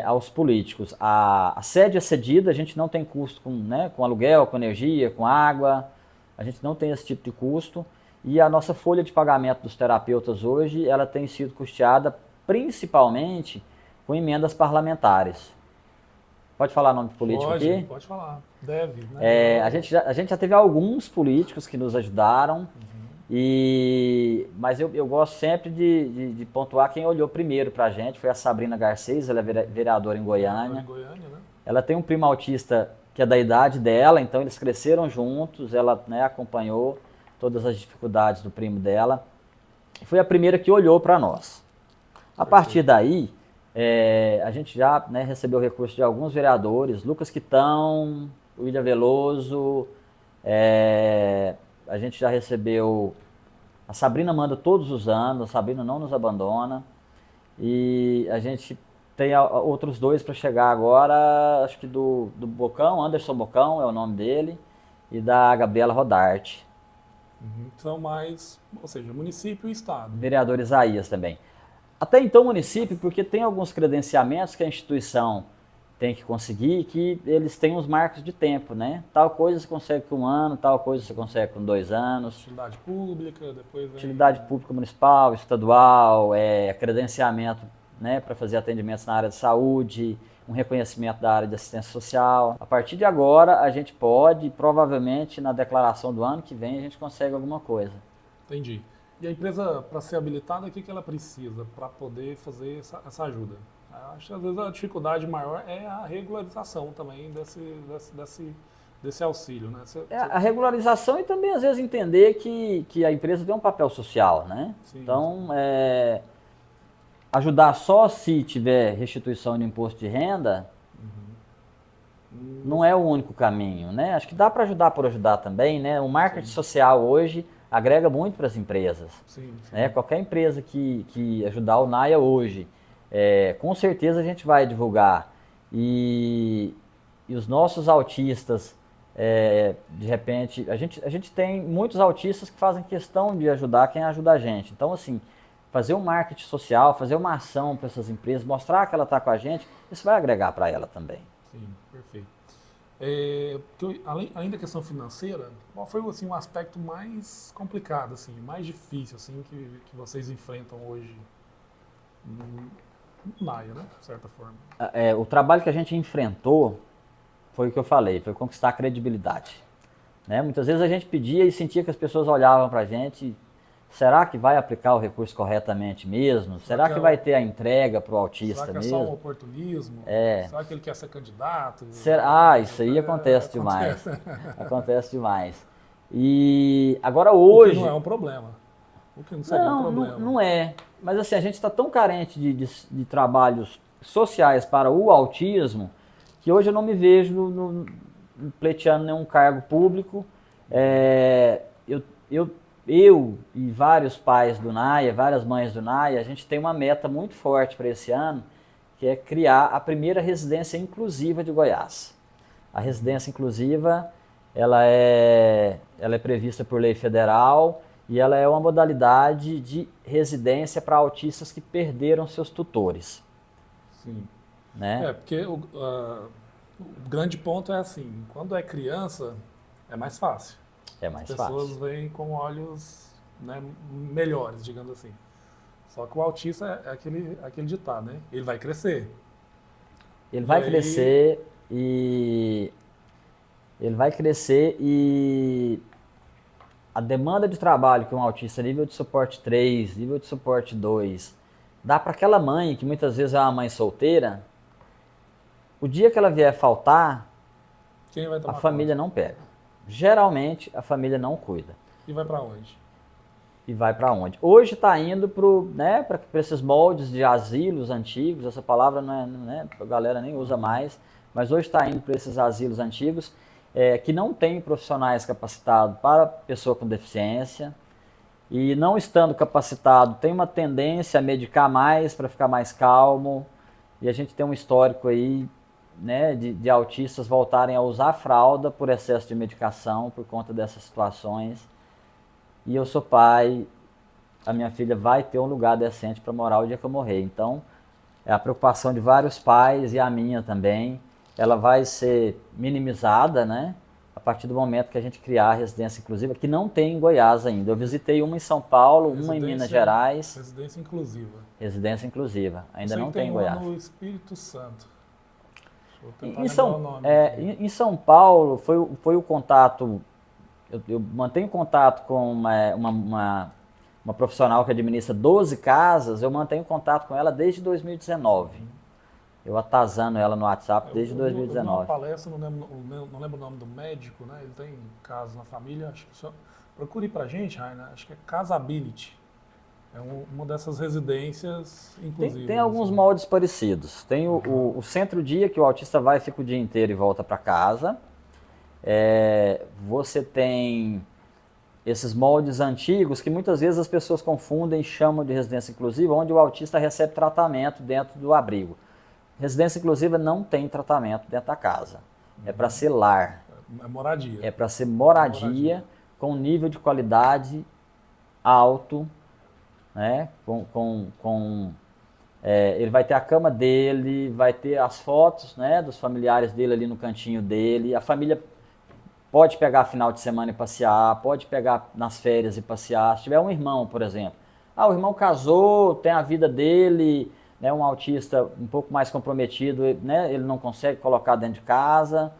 aos políticos. A sede é cedida, a gente não tem custo com aluguel, com energia, com água, a gente não tem esse tipo de custo e a nossa folha de pagamento dos terapeutas hoje, ela tem sido custeada principalmente com emendas parlamentares. Pode falar nome de político aqui? Pode falar. Deve, né? A gente já teve alguns políticos que nos ajudaram, mas eu gosto sempre de pontuar quem olhou primeiro pra gente, foi a Sabrina Garcês, ela é vereadora em Goiânia. Né? Ela tem um primo autista que é da idade dela, então eles cresceram juntos, ela acompanhou todas as dificuldades do primo dela. Foi a primeira que olhou para nós. A partir daí, a gente já, né, recebeu recurso de alguns vereadores, Lucas Quitão, William Veloso, a gente já recebeu, a Sabrina manda todos os anos, a Sabrina não nos abandona, e a gente tem outros dois para chegar agora, acho que do Bocão, Anderson Bocão é o nome dele, e da Gabriela Rodarte. São mais, ou seja, município e estado. Vereador Isaías também. Até então município, porque tem alguns credenciamentos que a instituição tem que conseguir, que eles têm uns marcos de tempo, né? Tal coisa você consegue com 1 ano, tal coisa você consegue com 2 anos. Utilidade pública, depois vem... Utilidade pública municipal, estadual, credenciamento, né, para fazer atendimentos na área de saúde, um reconhecimento da área de assistência social. A partir de agora, a gente pode, provavelmente, na declaração do ano que vem, a gente consegue alguma coisa. Entendi. E a empresa, para ser habilitada, o que ela precisa para poder fazer essa ajuda? Eu acho que às vezes a dificuldade maior é a regularização também desse auxílio, né? A regularização e também, às vezes, entender que a empresa tem um papel social, né? Sim, então, ajudar só se tiver restituição de imposto de renda não é o único caminho, né? Acho que dá para ajudar por ajudar também, né? O marketing social hoje agrega muito para as empresas. Sim. Né? Qualquer empresa que ajudar o NAIA hoje, com certeza a gente vai divulgar. E os nossos autistas, de repente, a gente tem muitos autistas que fazem questão de ajudar quem ajuda a gente. Então, assim, fazer um marketing social, fazer uma ação para essas empresas, mostrar que ela está com a gente, isso vai agregar para ela também. Sim, perfeito. Além da questão financeira, qual foi assim, um aspecto mais complicado, assim, mais difícil assim, que vocês enfrentam hoje no NAIA, né, de certa forma? O trabalho que a gente enfrentou foi o que eu falei, foi conquistar a credibilidade. Né? Muitas vezes a gente pedia e sentia que as pessoas olhavam para a gente, será que vai aplicar o recurso corretamente mesmo? Será que vai ter a entrega para o autista mesmo? Será que é só um oportunismo? Será que ele quer ser candidato? Isso aí acontece demais. Acontece demais. E agora hoje... O que não é um problema. O que não seria um problema. Não é. Mas assim, a gente está tão carente de trabalhos sociais para o autismo que hoje eu não me vejo pleiteando nenhum cargo público. Eu e vários pais do NAIA, várias mães do NAIA, a gente tem uma meta muito forte para esse ano, que é criar a primeira residência inclusiva de Goiás. A residência inclusiva, ela é prevista por lei federal e ela é uma modalidade de residência para autistas que perderam seus tutores. Sim. Né? Porque o grande ponto é assim, quando é criança, é mais fácil. É mais fácil. As pessoas veem com olhos, né, melhores, digamos assim. Só que o autista é aquele ditado, né? Ele vai crescer. Ele vai crescer e a demanda de trabalho que um autista nível de suporte 3, nível de suporte 2, dá para aquela mãe que muitas vezes é uma mãe solteira, o dia que ela vier faltar, quem vai tomar a família não pega. Geralmente, a família não cuida. E vai para onde? E vai para onde? Hoje está indo para esses moldes de asilos antigos, essa palavra a galera nem usa mais, mas hoje está indo para esses asilos antigos que não tem profissionais capacitados para pessoa com deficiência e não estando capacitado tem uma tendência a medicar mais para ficar mais calmo e a gente tem um histórico aí, né, de autistas voltarem a usar fralda por excesso de medicação por conta dessas situações. E eu sou pai, a minha filha vai ter um lugar decente para morar o dia que eu morrer. Então, é a preocupação de vários pais e a minha também. Ela vai ser minimizada, né, a partir do momento que a gente criar a residência inclusiva, que não tem em Goiás ainda. Eu visitei uma em São Paulo, uma em Minas Gerais. Residência inclusiva. Residência inclusiva. Ainda não tem em Goiás. No Espírito Santo. Em São Paulo foi o contato, eu mantenho contato com uma profissional que administra 12 casas, eu mantenho contato com ela desde 2019. Eu atazano ela no WhatsApp desde 2019. Eu vi uma palestra, não lembro o nome do médico, né? Ele tem casos na família, acho que procure pra gente, Raina, acho que é Casability. É uma dessas residências, inclusive. Tem alguns moldes parecidos. Tem o centro-dia, que o autista vai e fica o dia inteiro e volta para casa. Você tem esses moldes antigos que muitas vezes as pessoas confundem e chamam de residência inclusiva, onde o autista recebe tratamento dentro do abrigo. Residência inclusiva não tem tratamento dentro da casa. É para ser lar. É moradia. É para ser moradia com nível de qualidade alto, né? Ele vai ter a cama dele, vai ter as fotos, né, dos familiares dele ali no cantinho dele. A família pode pegar final de semana e passear, pode pegar nas férias e passear. Se tiver um irmão, por exemplo. O irmão casou, tem a vida dele, né, um autista um pouco mais comprometido, né, ele não consegue colocar dentro de casa.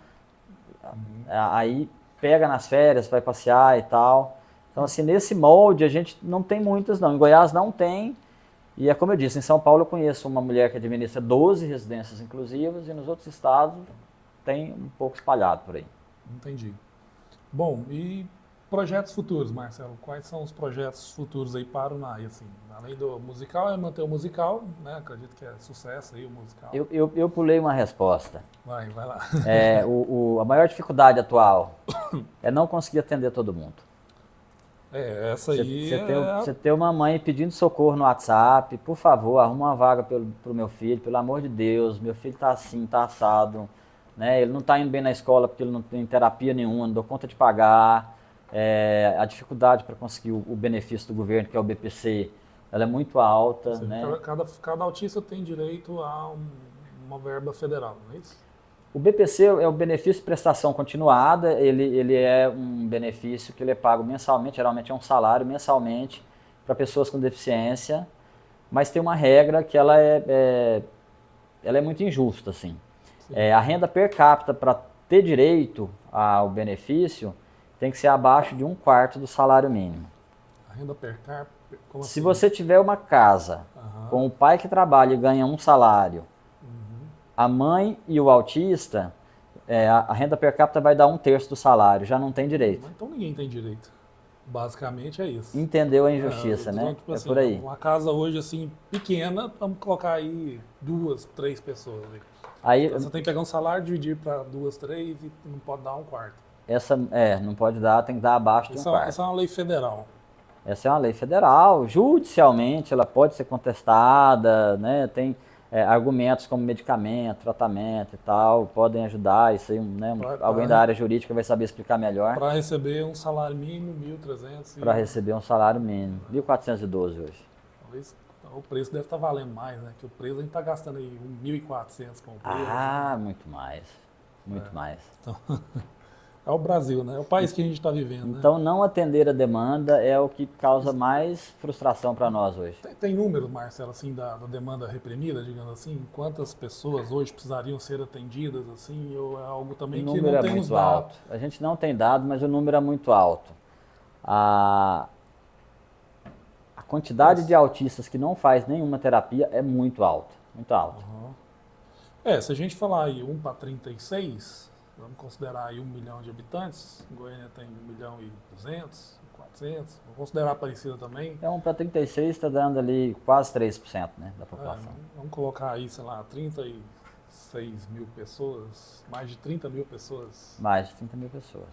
Aí pega nas férias, vai passear e tal. Então, assim, nesse molde a gente não tem muitas, não. Em Goiás não tem. E é como eu disse, em São Paulo eu conheço uma mulher que administra 12 residências inclusivas e nos outros estados tem um pouco espalhado por aí. Entendi. Bom, e projetos futuros, Marcelo? Quais são os projetos futuros aí para o NAI? Assim, além do musical, é manter o musical, né? Acredito que é sucesso aí o musical. Eu pulei uma resposta. Vai lá. A maior dificuldade atual é não conseguir atender todo mundo. Essa aí Você ter uma mãe pedindo socorro no WhatsApp, por favor, arruma uma vaga pro meu filho, pelo amor de Deus, meu filho tá assim, tá assado, né? Ele não tá indo bem na escola porque ele não tem terapia nenhuma, não dou conta de pagar. A dificuldade para conseguir o benefício do governo, que é o BPC, ela é muito alta, né? Cada autista tem direito a uma verba federal, não é isso? O BPC é o benefício de prestação continuada, ele é um benefício que ele é pago mensalmente, geralmente é um salário mensalmente para pessoas com deficiência, mas tem uma regra que ela é muito injusta, assim. A renda per capita para ter direito ao benefício tem que ser abaixo de 1/4 do salário mínimo. A renda per capita? Como Se assim? você tiver uma casa com o pai que trabalha e ganha um salário, a mãe e o autista, a renda per capita vai dar 1/3 do salário, já não tem direito. Então ninguém tem direito. Basicamente é isso. Entendeu a injustiça, né? Tipo É assim, por aí. Uma casa hoje assim, pequena, vamos colocar aí 2, 3 pessoas. Aí Então, você tem que pegar um salário, dividir para 2, 3 e não pode dar 1/4. não pode dar, tem que dar abaixo de 1/4. Essa é uma lei federal. Essa é uma lei federal, judicialmente ela pode ser contestada, né? Tem argumentos como medicamento, tratamento e tal, podem ajudar, isso aí, né? Alguém da área jurídica vai saber explicar melhor. Para receber um salário mínimo, 1.300. Para receber um salário mínimo, 1.412 hoje. Talvez o preço deve estar valendo mais, né? Que o preço a gente está gastando aí 1.400 com o preço. Muito mais, muito mais. Então, é o Brasil, né? É o país que a gente está vivendo. Então, não atender a demanda é o que causa mais frustração para nós hoje. Tem números, Marcelo, assim, da demanda reprimida, digamos assim? Quantas pessoas hoje precisariam ser atendidas, assim? Ou é algo também que não tem nos dados? A gente não tem dado, mas o número é muito alto. A quantidade de autistas que não faz nenhuma terapia é muito alta, muito alta. Se a gente falar aí 1 para 36... Vamos considerar aí 1 milhão de habitantes, Goiânia tem 1.200.000, 400, vamos considerar Aparecida também. Então, para 36 está dando ali quase 3%, né, da população. Vamos colocar aí, sei lá, 36 mil pessoas, mais de 30 mil pessoas. Mais de 30 mil pessoas.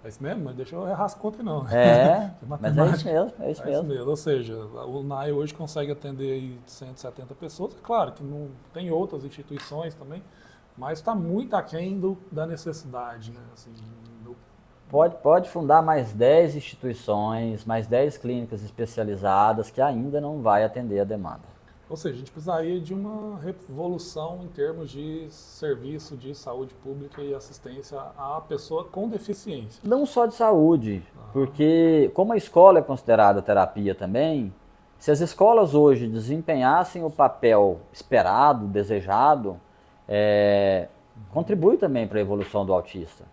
É isso mesmo? Mas deixa eu errar as contas não. Mas é isso mesmo. Ou seja, o NAI hoje consegue atender aí 170 pessoas, claro que não tem outras instituições também, mas está muito aquém da necessidade, né? Assim, Pode fundar mais 10 instituições, mais 10 clínicas especializadas que ainda não vai atender a demanda. Ou seja, a gente precisaria de uma revolução em termos de serviço de saúde pública e assistência à pessoa com deficiência. Não só de saúde, porque como a escola é considerada terapia também, se as escolas hoje desempenhassem o papel esperado, desejado, contribui também para a evolução do autista.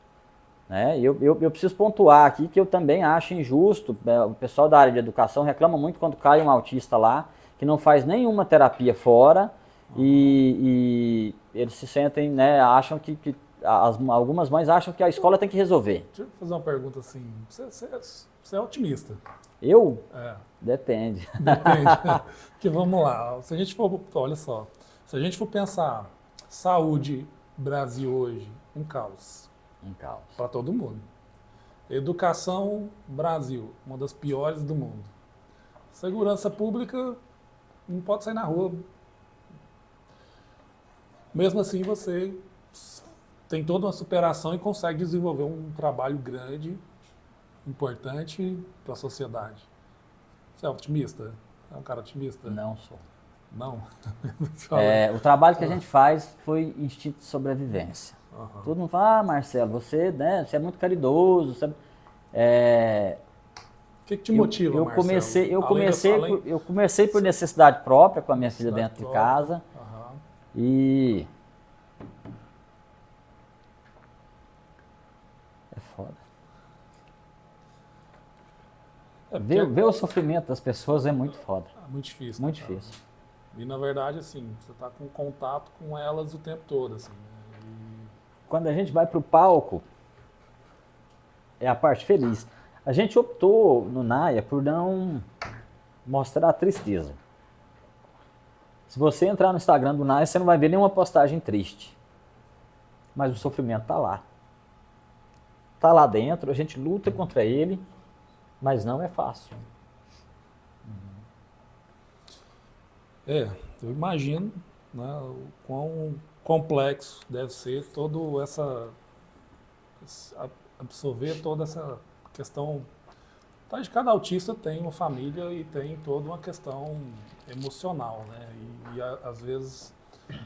Né? Eu preciso pontuar aqui que eu também acho injusto, o pessoal da área de educação reclama muito quando cai um autista lá, que não faz nenhuma terapia fora, e eles se sentem, né, acham que algumas mães acham que a escola tem que resolver. Deixa eu fazer uma pergunta assim. Você é otimista? Eu? É. Depende. Depende. Porque vamos lá. Se a gente for, olha só. Se a gente for pensar saúde Brasil hoje, um caos. Um caos. Para todo mundo. Educação Brasil, uma das piores do mundo. Segurança pública, não pode sair na rua. Mesmo assim, você tem toda uma superação e consegue desenvolver um trabalho grande, importante para a sociedade. Você é otimista? É um cara otimista? Não sou. Não? O trabalho que a gente faz foi instinto de sobrevivência. Uhum. Todo mundo fala, Marcelo, você é muito caridoso. O que te motiva, Marcelo? Eu comecei por necessidade própria com a minha filha dentro de casa. Uhum. E é foda. Ver o sofrimento das pessoas é muito foda. É muito difícil. Muito difícil. E na verdade, assim, você está com contato com elas o tempo todo, assim, né? Quando a gente vai pro palco, é a parte feliz. A gente optou no Naya por não mostrar a tristeza. Se você entrar no Instagram do Naya, você não vai ver nenhuma postagem triste. Mas o sofrimento tá lá. Tá lá dentro, a gente luta contra ele, mas não é fácil. Eu imagino, né, o quão complexo deve ser todo absorver toda essa questão. Tá, de cada autista tem uma família e tem toda uma questão emocional, né? E às vezes,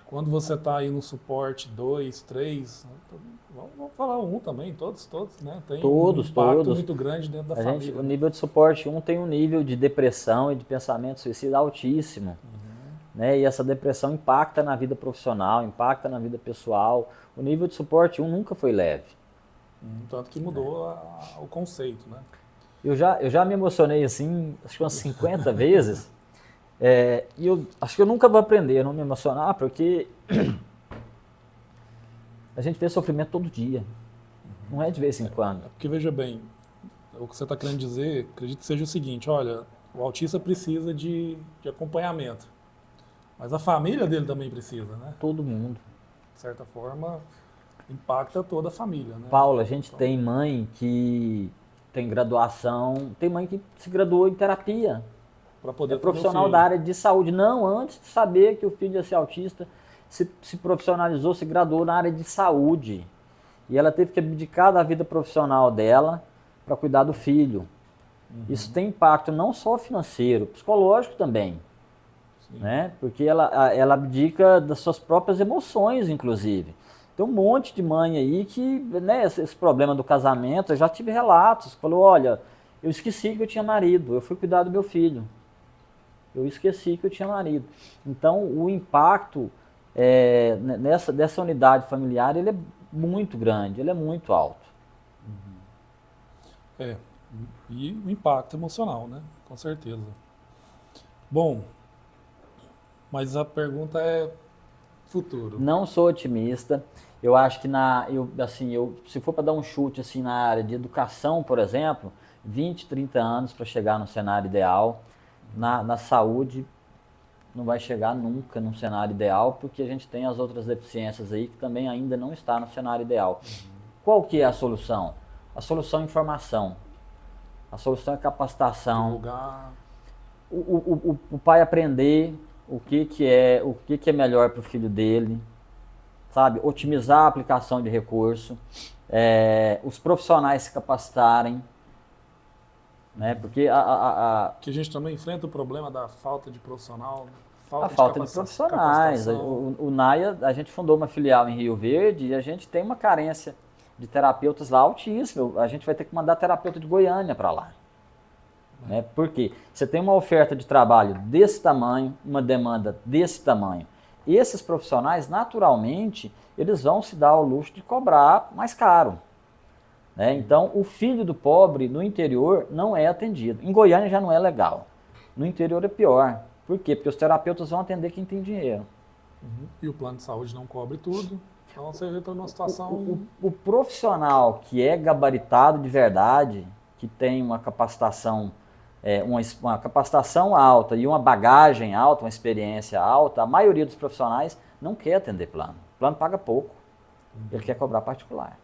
quando você está aí no suporte 2, 3, vamos falar um também, todos, né? Tem um impacto muito grande dentro da família. O nível de suporte 1 tem um nível de depressão e de pensamento suicida altíssimo. Né? E essa depressão impacta na vida profissional, impacta na vida pessoal. O nível de suporte 1 nunca foi leve. Tanto que mudou o conceito, né? Eu já me emocionei assim, acho que umas 50 vezes. E eu acho que eu nunca vou aprender a não me emocionar, porque a gente vê sofrimento todo dia. Não é de vez em quando. Porque veja bem, o que você está querendo dizer, acredito que seja o seguinte, olha, o autista precisa de acompanhamento. Mas a família dele também precisa, né? Todo mundo. De certa forma, impacta toda a família, né? Paulo, a gente tem mãe que tem graduação, tem mãe que se graduou em terapia. Para poder profissional da área de saúde. Não, antes de saber que o filho ia ser autista, se profissionalizou, se graduou na área de saúde. E ela teve que abdicar da vida profissional dela para cuidar do filho. Isso tem impacto não só financeiro, psicológico também. Né? Porque ela abdica das suas próprias emoções, inclusive. Tem um monte de mãe aí que, né, esse problema do casamento, eu já tive relatos, falou, olha, eu esqueci que eu tinha marido, eu fui cuidar do meu filho. Eu esqueci que eu tinha marido. Então, o impacto dessa unidade familiar, ele é muito grande, ele é muito alto. E o impacto emocional, né? Com certeza. Bom, mas a pergunta é futuro. Não sou otimista. Eu acho que se for para dar um chute assim, na área de educação, por exemplo, 20, 30 anos para chegar no cenário ideal. Na saúde, não vai chegar nunca num cenário ideal, porque a gente tem as outras deficiências aí que também ainda não está no cenário ideal. Qual que é a solução? A solução é informação. A solução é capacitação. Divulgar. O pai aprender o que é melhor para o filho dele, sabe? Otimizar a aplicação de recurso, os profissionais se capacitarem, né? Porque que a gente também enfrenta o problema da falta de profissional, a falta de profissionais. O Naya, a gente fundou uma filial em Rio Verde e a gente tem uma carência de terapeutas lá altíssima. A gente vai ter que mandar terapeuta de Goiânia para lá. Né? Porque você tem uma oferta de trabalho desse tamanho, uma demanda desse tamanho. Esses profissionais, naturalmente, eles vão se dar ao luxo de cobrar mais caro. Né? Então, o filho do pobre no interior não é atendido. Em Goiânia já não é legal. No interior é pior. Por quê? Porque os terapeutas vão atender quem tem dinheiro. E o plano de saúde não cobre tudo. Então você entra numa situação... O profissional que é gabaritado de verdade, que tem uma capacitação, uma capacitação alta e uma bagagem alta, uma experiência alta, a maioria dos profissionais não quer atender plano. O plano paga pouco, ele quer cobrar particular.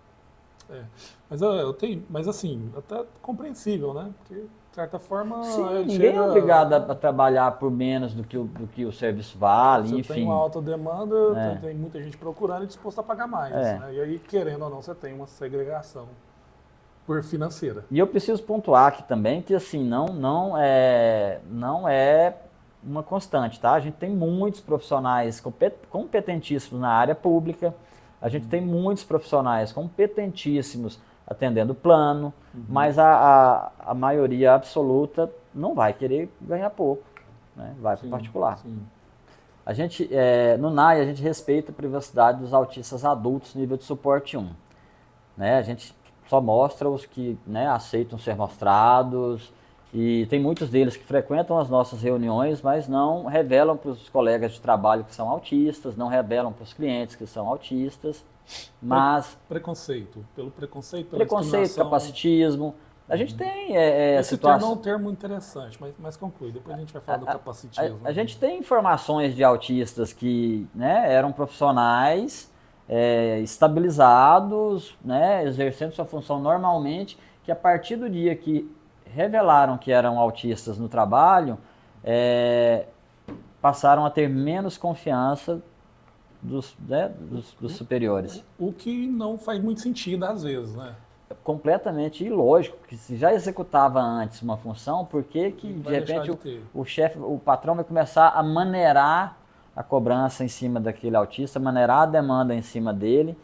Mas assim, até compreensível, né? Porque, de certa forma, sim, ninguém é obrigado a trabalhar por menos do que o serviço vale, você enfim. tem uma alta demanda, tem muita gente procurando e disposta a pagar mais. Né? E aí, querendo ou não, você tem uma segregação por financeira. E eu preciso pontuar aqui também que assim, não é uma constante, tá? A gente tem muitos profissionais competentíssimos na área pública, a gente tem muitos profissionais competentíssimos atendendo plano, mas a maioria absoluta não vai querer ganhar pouco, né? Vai para o particular. Sim. A gente, no NAI, a gente respeita a privacidade dos autistas adultos nível de suporte 1. Né? A gente só mostra os que, né, aceitam ser mostrados, e tem muitos deles que frequentam as nossas reuniões, mas não revelam para os colegas de trabalho que são autistas, não revelam para os clientes que são autistas, mas... Preconceito, pela preconceito, capacitismo. A gente tem esse termo é um termo interessante, mas conclui, depois a gente vai falar do capacitismo. A gente tem informações de autistas que, né, eram profissionais estabilizados, né, exercendo sua função normalmente, que a partir do dia que revelaram que eram autistas no trabalho, passaram a ter menos confiança dos superiores. O que não faz muito sentido às vezes, né? Completamente ilógico, porque se já executava antes uma função, por que de repente o patrão vai começar a maneirar a cobrança em cima daquele autista, maneirar a demanda em cima dele,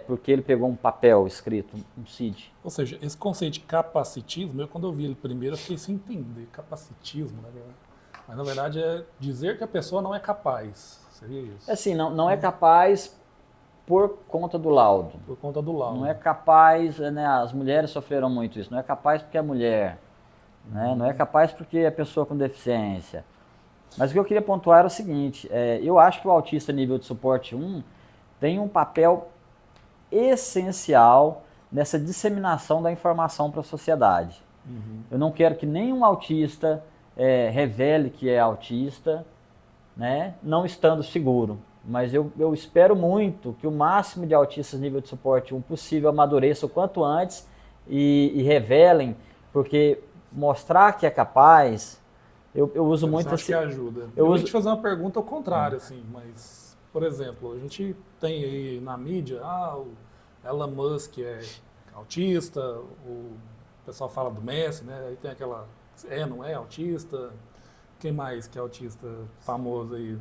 porque ele pegou um papel escrito, um CID. Ou seja, esse conceito de capacitismo, quando eu vi ele primeiro, eu fiquei sem entender. Capacitismo, né? Mas na verdade é dizer que a pessoa não é capaz. Seria isso? Assim, não é capaz por conta do laudo. Por conta do laudo. Não é capaz, né, as mulheres sofreram muito isso, não é capaz porque é mulher, né, não é capaz porque é pessoa com deficiência. Mas o que eu queria pontuar era o seguinte, eu acho que o autista nível de suporte 1 tem um papel essencial nessa disseminação da informação para a sociedade. Eu não quero que nenhum autista revele que é autista, né, não estando seguro. Mas eu espero muito que o máximo de autistas nível de suporte 1 possível amadureça o quanto antes e revelem, porque mostrar que é capaz, eu uso muito assim. Acho que ajuda. Eu vou te fazer uma pergunta ao contrário, assim, mas, por exemplo, a gente tem aí na mídia, o Elon Musk é autista, o pessoal fala do Messi, né? Aí tem aquela, não é autista, quem mais que é autista famoso aí?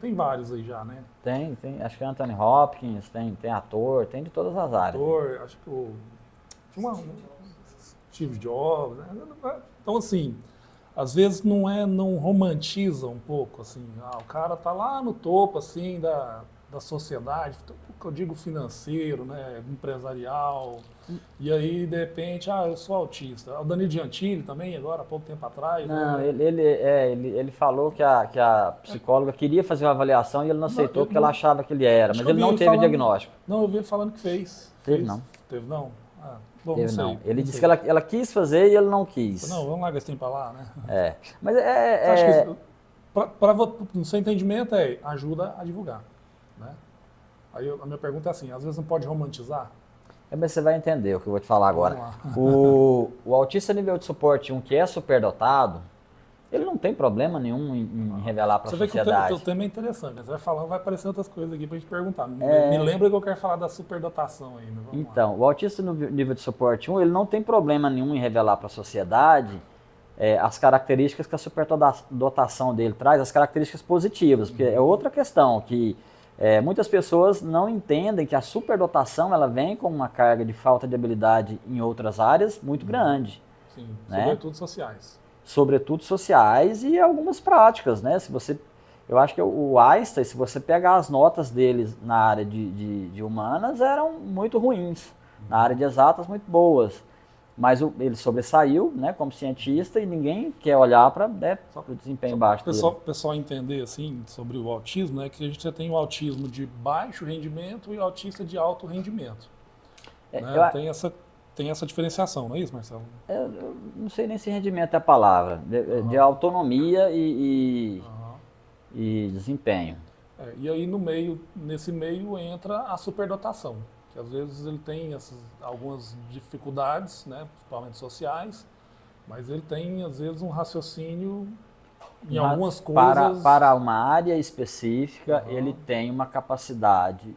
Tem vários aí já, né? Tem. Acho que é Anthony Hopkins, tem ator, tem de todas as áreas. Ator, acho que tinha Steve Jobs, né? Então, assim, às vezes não romantiza um pouco, assim, o cara tá lá no topo, assim, da sociedade, que eu digo financeiro, né, empresarial, e aí, de repente, eu sou autista. O Danilo Gentili também, agora, há pouco tempo atrás. Não, né? ele falou que a psicóloga queria fazer uma avaliação e ele não aceitou porque ela achava que ele era, mas ele não teve diagnóstico. Não, eu vi ele falando que fez. Teve não. Teve não? Bom, teve não. Ele disse que ela quis fazer e ele não quis. Não, vamos lá, Gastinho, pra lá, né? Mas acho que, no seu entendimento, ajuda a divulgar, né? Aí a minha pergunta é assim, às vezes não pode romantizar? Mas você vai entender o que eu vou te falar agora. O autista nível de suporte 1 que é superdotado, ele não tem problema nenhum em revelar para a sociedade. Você vê que o tema é interessante, né? Você vai falando, vai aparecer outras coisas aqui para a gente perguntar. Me lembra que eu quero falar da superdotação ainda. Então, o autista no nível de suporte 1, ele não tem problema nenhum em revelar para a sociedade as características que a superdotação dele traz, as características positivas, porque é outra questão que muitas pessoas não entendem que a superdotação ela vem com uma carga de falta de habilidade em outras áreas muito grande. Sim, né? Sobretudo sociais. Sobretudo sociais e algumas práticas, né? Eu acho que o Einstein, se você pegar as notas dele na área de humanas, eram muito ruins. Na área de exatas, muito boas. mas ele sobressaiu, né, como cientista, e ninguém quer olhar para o desempenho baixo dele. O pessoal entender assim, sobre o autismo, né, que a gente já tem o autismo de baixo rendimento e o autista de alto rendimento. Né? Tem essa diferenciação, não é isso, Marcelo? Eu não sei nem se rendimento é a palavra, de autonomia e desempenho. E aí nesse meio entra a superdotação, que às vezes ele tem algumas dificuldades, né, principalmente sociais, mas ele tem às vezes um raciocínio em algumas coisas... Para uma área específica, ele tem uma capacidade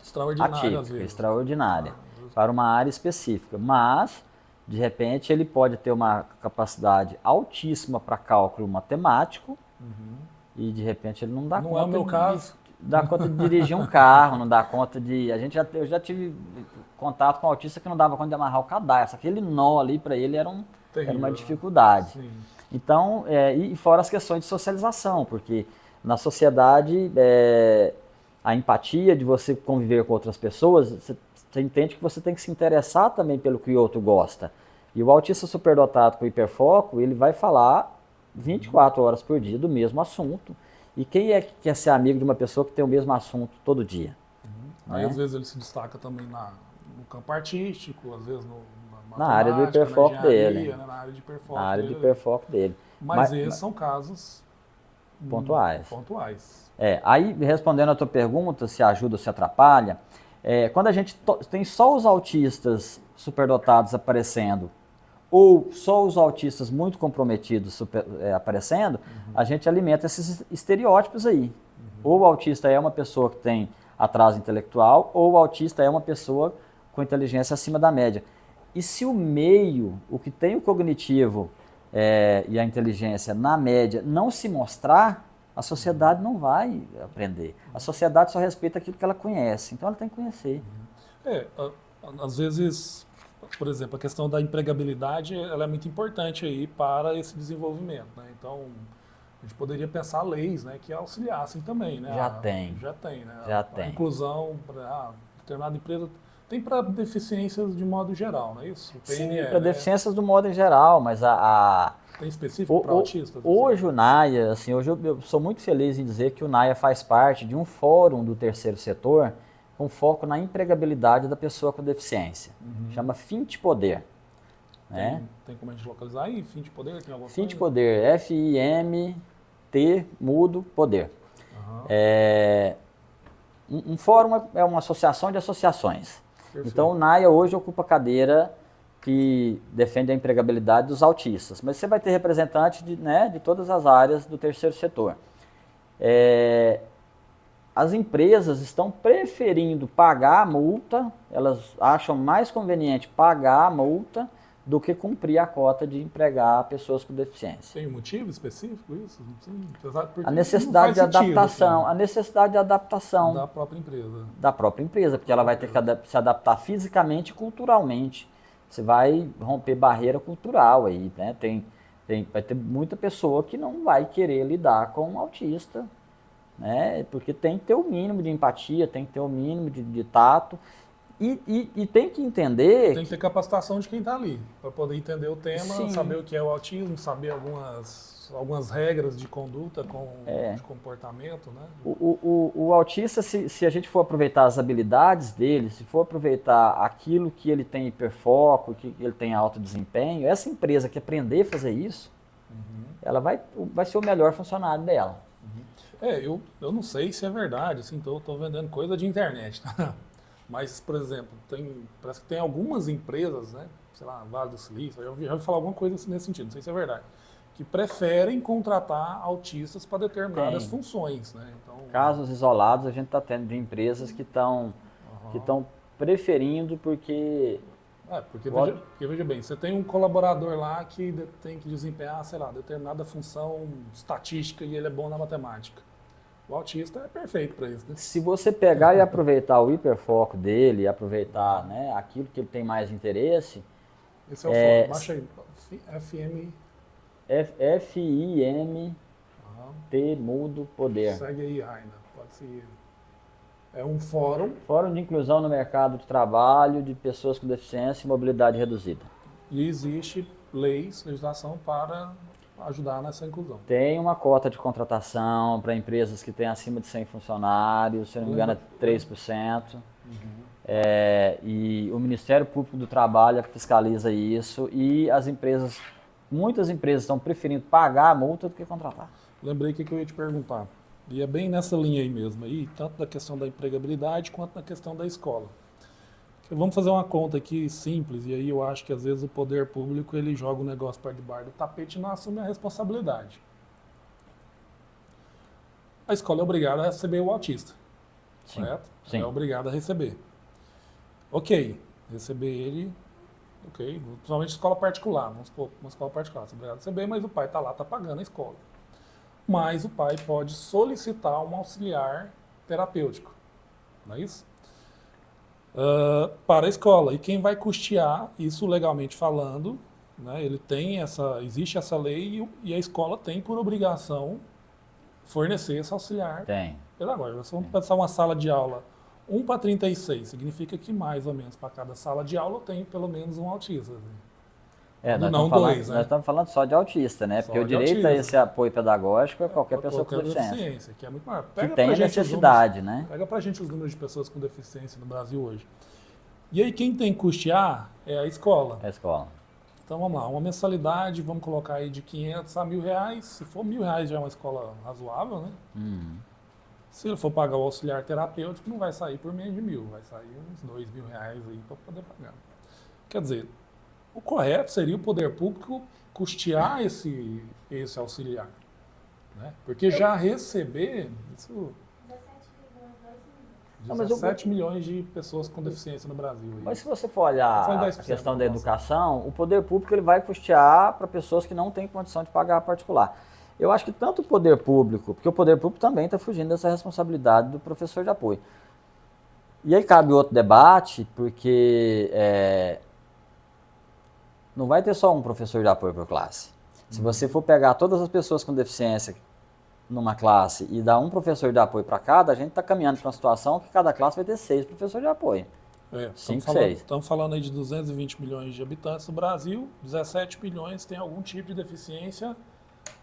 extraordinária, às vezes. Extraordinária, para uma área específica, mas de repente ele pode ter uma capacidade altíssima para cálculo matemático, e de repente ele não dá conta. Não é o meu caso. Dá conta de dirigir um carro, não dá conta de... Eu já tive contato com um autista que não dava conta de amarrar o cadastro. Aquele nó ali para ele era uma dificuldade. Sim. Então, e fora as questões de socialização, porque na sociedade a empatia de você conviver com outras pessoas, você entende que você tem que se interessar também pelo que o outro gosta. E o autista superdotado com hiperfoco, ele vai falar 24 horas por dia do mesmo assunto. E quem é que quer ser amigo de uma pessoa que tem o mesmo assunto todo dia? Aí às vezes ele se destaca também no campo artístico, às vezes na área do hiperfoco dele. Né? Na área de hiperfoco na área dele. de hiperfoco dele. Mas esses são casos pontuais. Aí, respondendo a tua pergunta, se ajuda ou se atrapalha, quando a gente tem só os autistas superdotados aparecendo, ou só os autistas muito comprometidos aparecendo, a gente alimenta esses estereótipos aí. Ou o autista é uma pessoa que tem atraso intelectual, ou o autista é uma pessoa com inteligência acima da média. E se o meio, o que tem o cognitivo e a inteligência na média não se mostrar, a sociedade não vai aprender. A sociedade só respeita aquilo que ela conhece, então ela tem que conhecer. Às vezes, por exemplo, a questão da empregabilidade ela é muito importante aí para esse desenvolvimento, né? Então, a gente poderia pensar leis, né, que auxiliassem também, né? Já tem, né? A inclusão, determinada empresa tem para deficiências de modo geral, não é isso? Sim, para deficiências do modo em geral, mas tem específico para autistas? Hoje o NAIA, assim, hoje eu sou muito feliz em dizer que o NAIA faz parte de um fórum do terceiro setor com foco na empregabilidade da pessoa com deficiência. Chama Fint Poder. Tem como a gente localizar aí? Fint Poder? Tem alguma Fint Poder, F-I-M-T, mudo, poder. Um fórum é uma associação de associações. Perfeito. Então o NAIA hoje ocupa a cadeira que defende a empregabilidade dos autistas. Mas você vai ter representantes de todas as áreas do terceiro setor. As empresas estão preferindo pagar a multa, elas acham mais conveniente pagar a multa do que cumprir a cota de empregar pessoas com deficiência. Tem um motivo específico isso? Sim, a necessidade de adaptação, assim. A necessidade de adaptação da própria empresa. Da própria empresa, porque ela vai ter que se adaptar fisicamente e culturalmente. Você vai romper barreira cultural aí, né? Vai ter muita pessoa que não vai querer lidar com um autista, né? Porque tem que ter o mínimo de empatia, tem que ter o mínimo de tato. E tem que entender... Tem que ter capacitação de quem está ali, para poder entender o tema, sim, saber o que é o autismo, saber algumas regras de conduta, de comportamento, né? O autista, se a gente for aproveitar as habilidades dele, se for aproveitar aquilo que ele tem hiperfoco, que ele tem alto desempenho, essa empresa que aprender a fazer isso, ela vai ser o melhor funcionário dela. Eu não sei se é verdade, assim, tô vendendo coisa de internet, tá? Mas, por exemplo, parece que tem algumas empresas, né, sei lá, Vale do Silício, já ouvi falar alguma coisa nesse sentido, não sei se é verdade, que preferem contratar autistas para determinadas funções, né? Então, casos isolados a gente está tendo de empresas que estão preferindo porque... Porque veja bem, você tem um colaborador lá que tem que desempenhar, sei lá, determinada função estatística e ele é bom na matemática. O autista é perfeito para isso, né? Se você pegar e aproveitar o hiperfoco dele, aproveitar, né, aquilo que ele tem mais interesse... Esse é o foco. Baixa aí. F-I-M-T, mudo, poder. Segue aí, Raina. Pode seguir. É um fórum. Fórum de inclusão no mercado de trabalho de pessoas com deficiência e mobilidade reduzida. E existe legislação para ajudar nessa inclusão. Tem uma cota de contratação para empresas que têm acima de 100 funcionários, se não me engano é 3%. E o Ministério Público do Trabalho fiscaliza isso e muitas empresas estão preferindo pagar a multa do que contratar. Lembrei que eu ia te perguntar. E é bem nessa linha aí mesmo, aí, tanto da questão da empregabilidade quanto da questão da escola. Vamos fazer uma conta aqui simples, e aí eu acho que às vezes o poder público ele joga o negócio para debaixo do tapete e não assume a responsabilidade. A escola é obrigada a receber o autista, Sim, correto? sim. É obrigada a receber. Ok, receber ele, ok, principalmente escola particular, vamos supor, uma escola particular, você é obrigado a receber, mas o pai está lá, está pagando a escola. Mas o pai pode solicitar um auxiliar terapêutico, não é isso? Para a escola. E quem vai custear isso legalmente falando, né, existe essa lei e a escola tem por obrigação fornecer esse auxiliar pedagógico. Se vamos pensar uma sala de aula 1 para 36, significa que mais ou menos para cada sala de aula tem pelo menos um autista. Nós estamos falando só de autista, né? Porque o direito a esse apoio pedagógico é qualquer pessoa com deficiência. Que é muito maior. Que tem a necessidade, né? Pega pra gente os números de pessoas com deficiência no Brasil hoje. E aí quem tem que custear é a escola. É a escola. Então vamos lá, uma mensalidade, vamos colocar aí de 500 a R$1.000. Se for R$1.000 já é uma escola razoável, né? Se ele for pagar o auxiliar terapêutico, não vai sair por menos de R$1.000, vai sair uns R$2.000 aí para poder pagar. Quer dizer, o correto seria o poder público custear esse auxiliar, né? Porque já receber, isso... 17 milhões de pessoas com deficiência no Brasil. Mas se você for olhar a questão da educação, o poder público ele vai custear para pessoas que não têm condição de pagar particular. Eu acho que tanto o poder público, porque o poder público também está fugindo dessa responsabilidade do professor de apoio. E aí cabe outro debate, porque não vai ter só um professor de apoio por classe. Se você for pegar todas as pessoas com deficiência numa classe e dar um professor de apoio para cada, a gente está caminhando para uma situação que cada classe vai ter 6 professores de apoio. 5, 6. Estamos falando aí de 220 milhões de habitantes no Brasil, 17 milhões têm algum tipo de deficiência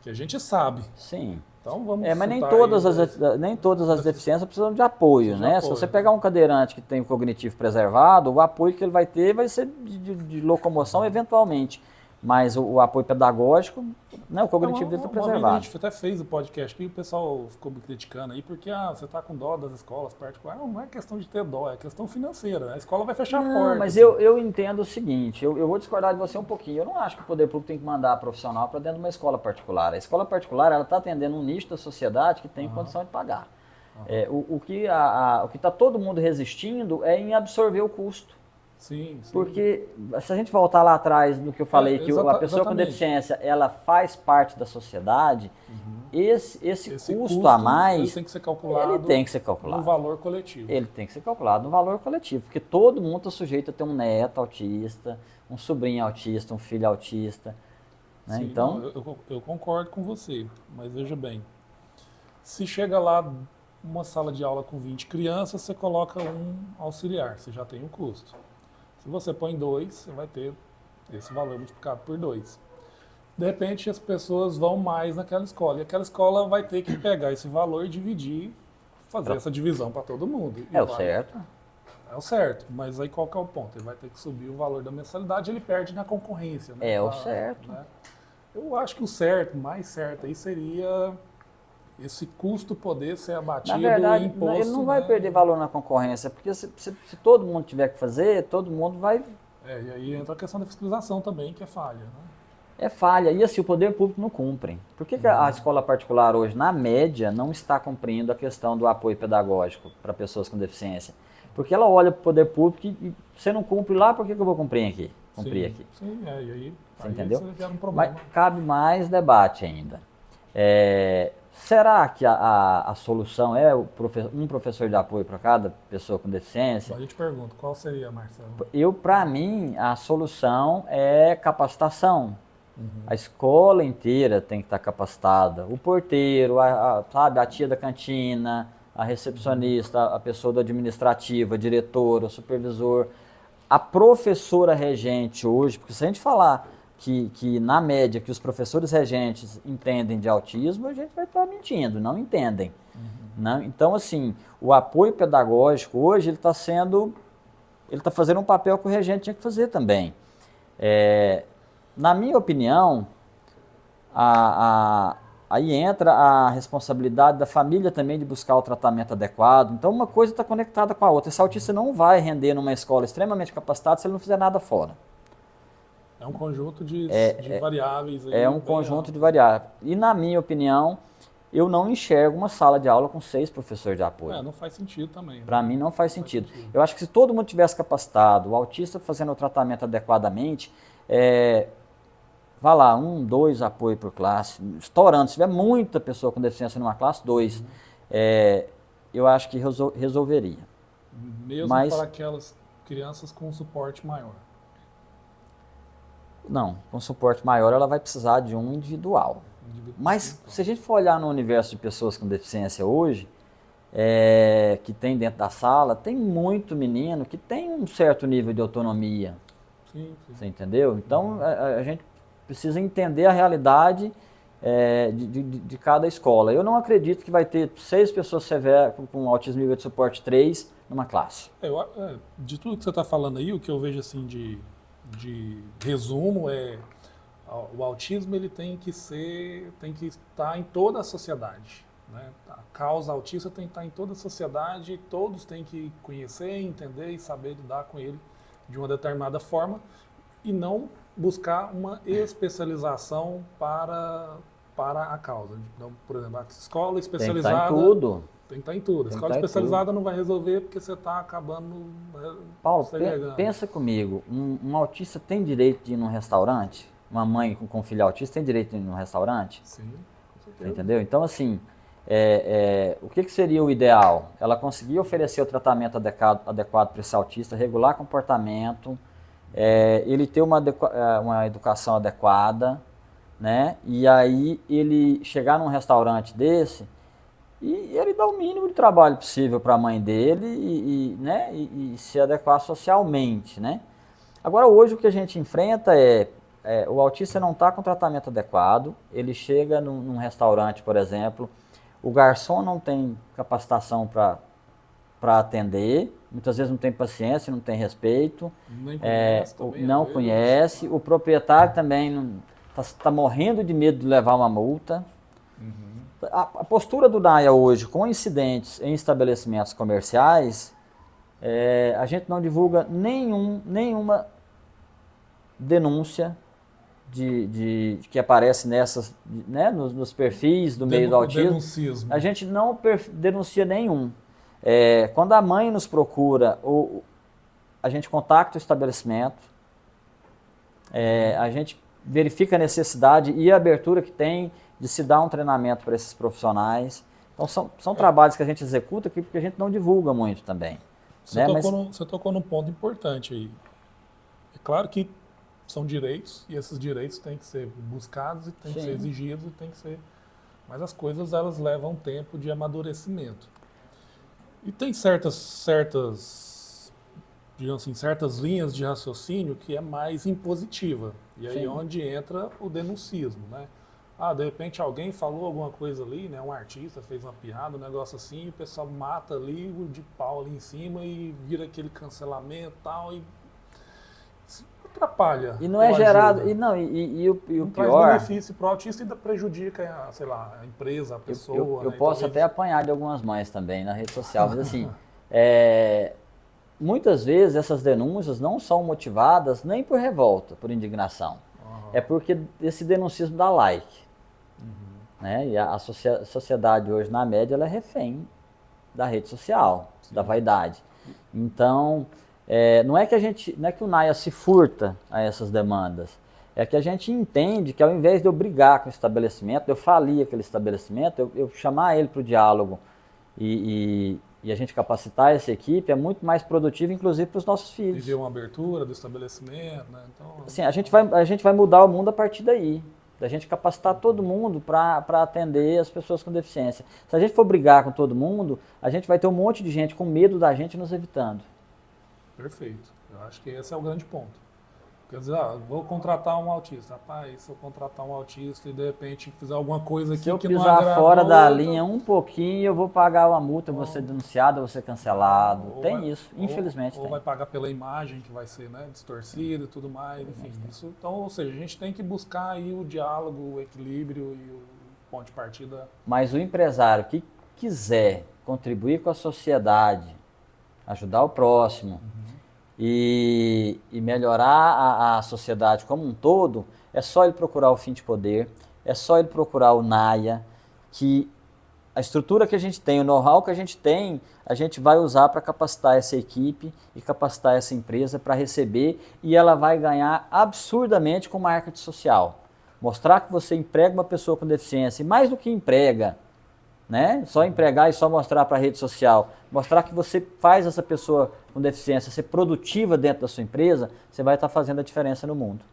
que a gente sabe. Sim. Então vamos mas nem todas as deficiências precisam de apoio, né? Se você pegar um cadeirante que tem o cognitivo preservado, o apoio que ele vai ter vai ser de locomoção eventualmente. Mas o apoio pedagógico, né, o cognitivo dele está preservado. A gente até fez o podcast e o pessoal ficou me criticando aí, porque você está com dó das escolas particulares. Não é questão de ter dó, é questão financeira. Né? A escola vai fechar a porta. Mas eu entendo o seguinte, eu vou discordar de você um pouquinho. Eu não acho que o poder público tem que mandar profissional para dentro de uma escola particular. A escola particular está atendendo um nicho da sociedade que tem condição de pagar. O que está todo mundo resistindo é em absorver o custo. Sim. Porque se a gente voltar lá atrás no que eu falei, que a pessoa com deficiência ela faz parte da sociedade, esse custo a mais, ele tem que ser calculado no valor coletivo. Ele tem que ser calculado no valor coletivo, porque todo mundo está sujeito a ter um neto autista, um sobrinho autista, um filho autista. Né? Sim, então, eu concordo com você, mas veja bem, se chega lá uma sala de aula com 20 crianças, você coloca um auxiliar, você já tem um custo. Se você põe 2, você vai ter esse valor multiplicado por 2. De repente, as pessoas vão mais naquela escola. E aquela escola vai ter que pegar esse valor e dividir, fazer essa divisão para todo mundo. Certo. É o certo. Mas aí qual que é o ponto? Ele vai ter que subir o valor da mensalidade, ele perde na concorrência. Né? O certo. Né? Eu acho que mais certo aí seria esse custo poder ser abatido. Na verdade, imposto, ele não vai perder valor na concorrência, porque se todo mundo tiver que fazer, todo mundo vai... E aí entra a questão da fiscalização também, que é falha. Né? É falha, e assim, o poder público não cumpre. Por que a escola particular hoje, na média, não está cumprindo a questão do apoio pedagógico para pessoas com deficiência? Porque ela olha para o poder público e você não cumpre lá, por que eu vou cumprir aqui? Sim, e aí entendeu? Você gera um problema. Mas cabe mais debate ainda. Será que a solução é um professor de apoio para cada pessoa com deficiência? A gente pergunta, qual seria, Marcelo? Para mim, a solução é capacitação. A escola inteira tem que estar capacitada. O porteiro, sabe, a tia da cantina, a recepcionista, a pessoa do administrativo, a diretora, o supervisor. a professora regente hoje, porque se a gente falar que na média que os professores regentes entendem de autismo, a gente vai estar mentindo, não entendem. Né? Então, assim, o apoio pedagógico hoje, ele está fazendo um papel que o regente tinha que fazer também. Na minha opinião, aí entra a responsabilidade da família também de buscar o tratamento adequado. Então, uma coisa está conectada com a outra. Esse autista não vai render numa escola extremamente capacitada se ele não fizer nada fora. É um conjunto de variáveis. Aí É um conjunto de variáveis. E, na minha opinião, eu não enxergo uma sala de aula com 6 professores de apoio. Não faz sentido também. Né? Para mim não faz sentido. Eu acho que se todo mundo tivesse capacitado, o autista fazendo o tratamento adequadamente, vá lá, 1, 2 apoio por classe, estourando. Se tiver muita pessoa com deficiência numa classe, 2, eu acho que resolveria. Mesmo para aquelas crianças com suporte maior. Não, com suporte maior ela vai precisar de um individual. Mas se a gente for olhar no universo de pessoas com deficiência hoje, que tem dentro da sala, tem muito menino que tem um certo nível de autonomia. Sim. Você entendeu? Então a gente precisa entender a realidade de cada escola. Eu não acredito que vai ter 6 pessoas severas com autismo nível de suporte 3 numa classe. De tudo que você está falando aí, o que eu vejo assim de resumo o autismo ele tem que estar em toda a sociedade, né? A causa autista tem que estar em toda a sociedade, todos têm que conhecer, entender e saber lidar com ele de uma determinada forma e não buscar uma especialização para a causa. Então, por exemplo, a escola especializada tem que estar em tudo. Tem que estar em tudo. A escola especializada não vai resolver porque você está acabando. Paulo, pensa comigo, um autista tem direito de ir num restaurante? Uma mãe com filho autista tem direito de ir num restaurante? Sim, com certeza. Entendeu? Então, assim, o que seria o ideal? Ela conseguir oferecer o tratamento adequado para esse autista, regular comportamento, ele ter uma educação adequada, né? E aí ele chegar num restaurante desse e ele dar o mínimo de trabalho possível para a mãe dele né? e se adequar socialmente, né? Agora, hoje o que a gente enfrenta o autista não está com tratamento adequado, ele chega num restaurante, por exemplo, o garçom não tem capacitação para atender, muitas vezes não tem paciência, não tem respeito, não conhece, o proprietário também está morrendo de medo de levar uma multa. A postura do NAIA hoje, com incidentes em estabelecimentos comerciais, a gente não divulga nenhuma denúncia que aparece nessas, né, nos perfis do meio do autismo. Denuncismo. A gente não denuncia nenhum. Quando a mãe nos procura, a gente contacta o estabelecimento, a gente verifica a necessidade e a abertura que tem de se dar um treinamento para esses profissionais. Então são trabalhos que a gente executa que a gente não divulga muito também. Você tocou num ponto importante aí. É claro que são direitos e esses direitos têm que ser buscados e têm que ser exigidos e têm que ser... Mas as coisas elas levam tempo de amadurecimento. E tem digamos assim, certas linhas de raciocínio que é mais impositiva. E aí onde entra o denuncismo, né? De repente alguém falou alguma coisa ali, né? Um artista fez uma piada, um negócio assim, e o pessoal mata ali o de pau ali em cima e vira aquele cancelamento e tal, e atrapalha. E não é gerado, e o pior... Traz benefício para o autista e ainda prejudica, sei lá, a empresa, a pessoa. Eu posso até apanhar de algumas mães também na rede social, mas assim, muitas vezes essas denúncias não são motivadas nem por revolta, por indignação. É porque esse denuncismo dá like. Né? E a sociedade hoje, na média, ela é refém da rede social, da vaidade. Então, não é que o NAIA se furta a essas demandas, é que a gente entende que ao invés de eu brigar com o estabelecimento, eu falir aquele estabelecimento, eu chamar ele para o diálogo e a gente capacitar essa equipe é muito mais produtivo, inclusive para os nossos filhos. E ver uma abertura do estabelecimento, né? Então, assim, a gente vai mudar o mundo a partir daí. Da gente capacitar todo mundo para atender as pessoas com deficiência. Se a gente for brigar com todo mundo, a gente vai ter um monte de gente com medo da gente nos evitando. Perfeito. Eu acho que esse é o grande ponto. Quer dizer, vou contratar um autista. Rapaz, se eu contratar um autista e de repente fizer alguma coisa aqui Se eu que não pisar agradou, fora da linha um pouquinho, eu vou pagar uma multa, vou ser denunciado, vou ser cancelado. ou Tem vai- isso, infelizmente ou tem. vai pagar pela imagem que vai ser, né, distorcida e tudo mais, enfim. Isso, então, ou seja, a gente tem que buscar aí o diálogo, o equilíbrio e o ponto de partida. Mas o empresário que quiser contribuir com a sociedade, ajudar o próximo e melhorar a sociedade como um todo, é só ele procurar o Fim de Poder, é só ele procurar o NAIA, que a estrutura que a gente tem, o know-how que a gente vai usar para capacitar essa equipe e capacitar essa empresa para receber, e ela vai ganhar absurdamente com marketing social. Mostrar que você emprega uma pessoa com deficiência, e mais do que emprega, né? Só empregar e só mostrar para a rede social, mostrar que você faz essa pessoa com deficiência ser produtiva dentro da sua empresa, você vai estar fazendo a diferença no mundo.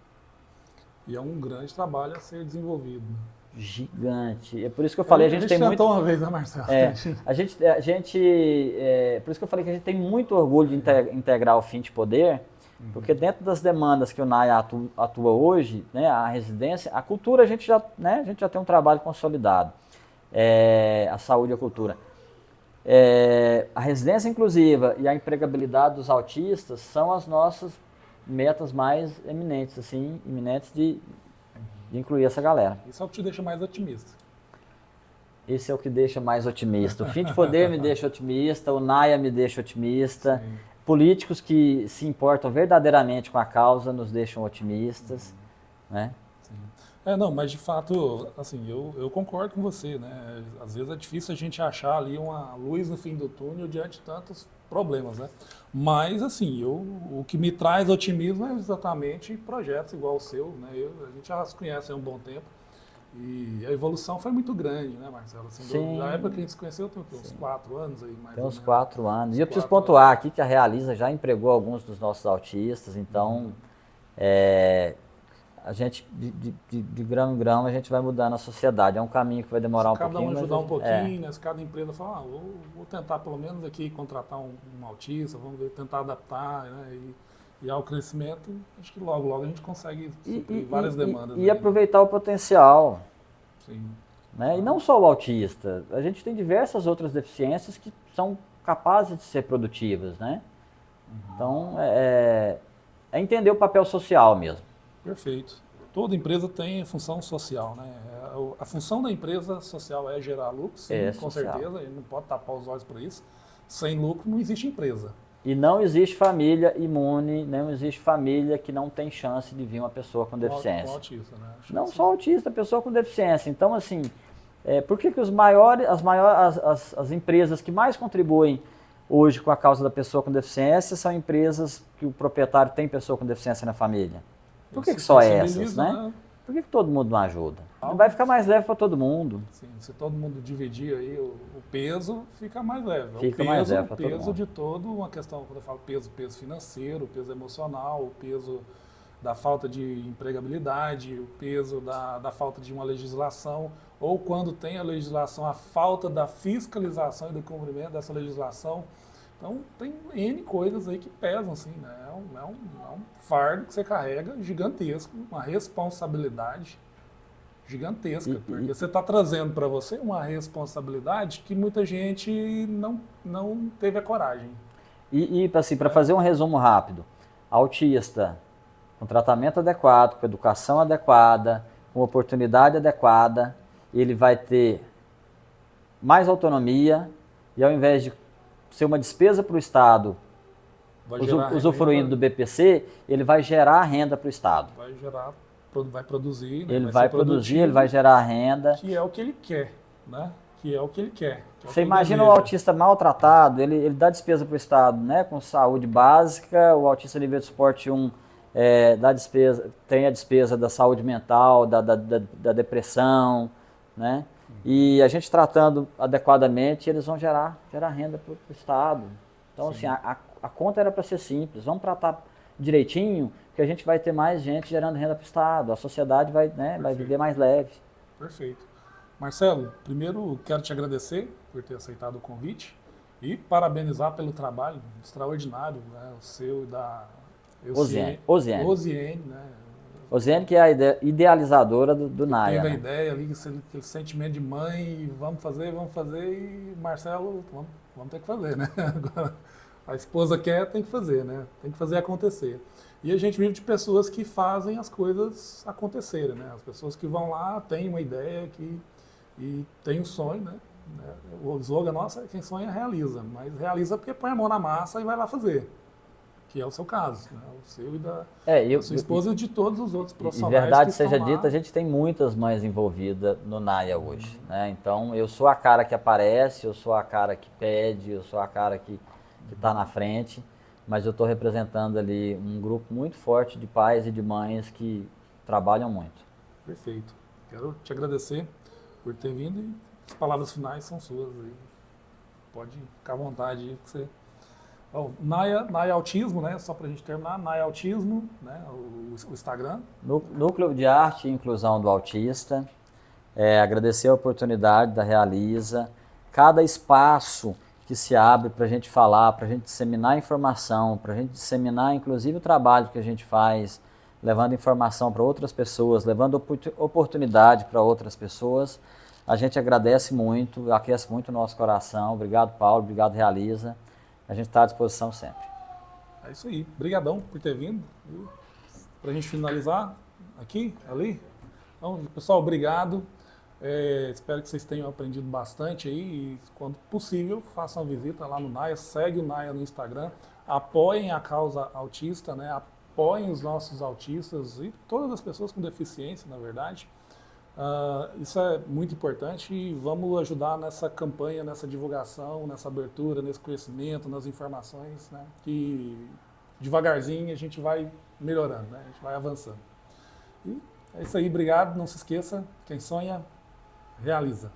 E é um grande trabalho a ser desenvolvido. Gigante. É por isso que eu falei, a gente tem muito... uma vez, né, Marcelo? Por isso que eu falei que a gente tem muito orgulho de integrar o Fim de Poder, porque dentro das demandas que o NAIA atua hoje, né, a residência, a cultura a gente já tem um trabalho consolidado, a saúde e a cultura. A residência inclusiva e a empregabilidade dos autistas são as nossas metas mais eminentes, assim, de incluir essa galera. Isso é o que te deixa mais otimista. Esse é o que deixa mais otimista. O Fim de Poder me deixa otimista, o NAIA me deixa otimista. Sim. Políticos que se importam verdadeiramente com a causa nos deixam otimistas, né? Não, mas de fato, assim, eu concordo com você, né? Às vezes é difícil a gente achar ali uma luz no fim do túnel diante de tantos problemas, né? Mas, assim, o que me traz otimismo é exatamente projetos igual o seu, né? A gente já se conhece há um bom tempo e a evolução foi muito grande, né, Marcelo? Assim, Sim. Da época que a gente se conheceu, tem uns 4 anos aí, mais Tem ou uns menos. 4 anos. E eu preciso pontuar aqui que a Realiza já empregou alguns dos nossos autistas, então a gente, de grão em grão, a gente vai mudando a sociedade. É um caminho que vai demorar um pouquinho. Cada um ajudar um pouquinho, é. né? Se cada empresa falar, vou tentar pelo menos aqui contratar um autista, vamos ver, tentar adaptar, né? E ao crescimento, acho que logo, logo a gente consegue suprir várias demandas. E aproveitar o potencial. Sim. Né? E não só o autista, a gente tem diversas outras deficiências que são capazes de ser produtivas, né? Então, é entender o papel social mesmo. Perfeito. Toda empresa tem função social, né? A função da empresa social é gerar lucro, sim, com social. certeza, ele não pode tapar os olhos para isso. Sem lucro não existe empresa. E não existe família imune, não existe família que não tem chance de vir uma pessoa com deficiência. Com autista, né? Não só autista, pessoa com deficiência. Então, assim, por que as empresas que mais contribuem hoje com a causa da pessoa com deficiência são empresas que o proprietário tem pessoa com deficiência na família? Por que só essas, né? Por que todo mundo não ajuda? Vai ficar mais leve para todo mundo. Sim, se todo mundo dividir aí o peso, fica mais leve. Fica mais leve para todo mundo. O peso de todo, uma questão, quando eu falo peso financeiro, peso emocional, o peso da falta de empregabilidade, o peso da falta de uma legislação, ou quando tem a legislação, a falta da fiscalização e do cumprimento dessa legislação. Então, tem N coisas aí que pesam, assim, né? É um fardo que você carrega gigantesco, uma responsabilidade gigantesca, porque você está trazendo para você uma responsabilidade que muita gente não teve a coragem. E assim, para fazer um resumo rápido, autista com tratamento adequado, com educação adequada, com oportunidade adequada, ele vai ter mais autonomia e ao invés de ser uma despesa para o Estado, usufruindo do BPC, ele vai gerar renda para o Estado. Vai produzir, né? Ele vai produzir, ele vai gerar renda. Que é o que ele quer, né? Que é o que ele quer. Você imagina o autista maltratado, ele dá despesa para o Estado, né? Com saúde básica, o autista nível de suporte 1 tem a despesa da saúde mental, da depressão, né? E a gente tratando adequadamente, eles vão gerar renda para o Estado. Então, sim, assim, a conta era para ser simples. Vamos tratar direitinho, que a gente vai ter mais gente gerando renda para o Estado. A sociedade vai viver mais leve. Perfeito. Marcelo, primeiro quero te agradecer por ter aceitado o convite e parabenizar pelo trabalho extraordinário, né, o seu e Osiene, né? Osiene, que é a idealizadora do Naya. Teve a Né? ideia ali, aquele sentimento de mãe, vamos fazer, e Marcelo, vamos ter que fazer, né? Agora, a esposa quer, tem que fazer, né? Tem que fazer acontecer. E a gente vive de pessoas que fazem as coisas acontecerem, né? As pessoas que vão lá, têm uma ideia e têm um sonho, né? O slogan nosso é quem sonha realiza, mas realiza porque põe a mão na massa e vai lá fazer. Que é o seu caso, né? O seu e da sua esposa e de todos os outros profissionais. E verdade que seja estão lá. dita, a gente tem muitas mães envolvidas no Naya hoje. Né? Então, eu sou a cara que aparece, eu sou a cara que pede, eu sou a cara que está na frente, mas eu estou representando ali um grupo muito forte de pais e de mães que trabalham muito. Perfeito. Quero te agradecer por ter vindo e as palavras finais são suas. Aí. Pode ficar à vontade aí que você... Bom, Naya Autismo, né? Só para a gente terminar, Naya Autismo, né? O Instagram. Núcleo de Arte e Inclusão do Autista. Agradecer a oportunidade da Realiza. Cada espaço que se abre para a gente falar, para a gente disseminar informação, para a gente disseminar inclusive o trabalho que a gente faz, levando informação para outras pessoas, levando oportunidade para outras pessoas. A gente agradece muito, aquece muito o nosso coração. Obrigado, Paulo. Obrigado, Realiza. A gente está à disposição sempre. É isso aí. Obrigadão por ter vindo. Para a gente finalizar, aqui, ali. Então, pessoal, obrigado. Espero que vocês tenham aprendido bastante aí. E, quando possível, façam uma visita lá no Naya. Segue o Naya no Instagram. Apoiem a causa autista, né? Apoiem os nossos autistas e todas as pessoas com deficiência, na verdade. Isso é muito importante e vamos ajudar nessa campanha, nessa divulgação, nessa abertura, nesse conhecimento, nas informações, né? Que devagarzinho a gente vai melhorando, né? A gente vai avançando. E é isso aí, obrigado, não se esqueça, quem sonha, realiza.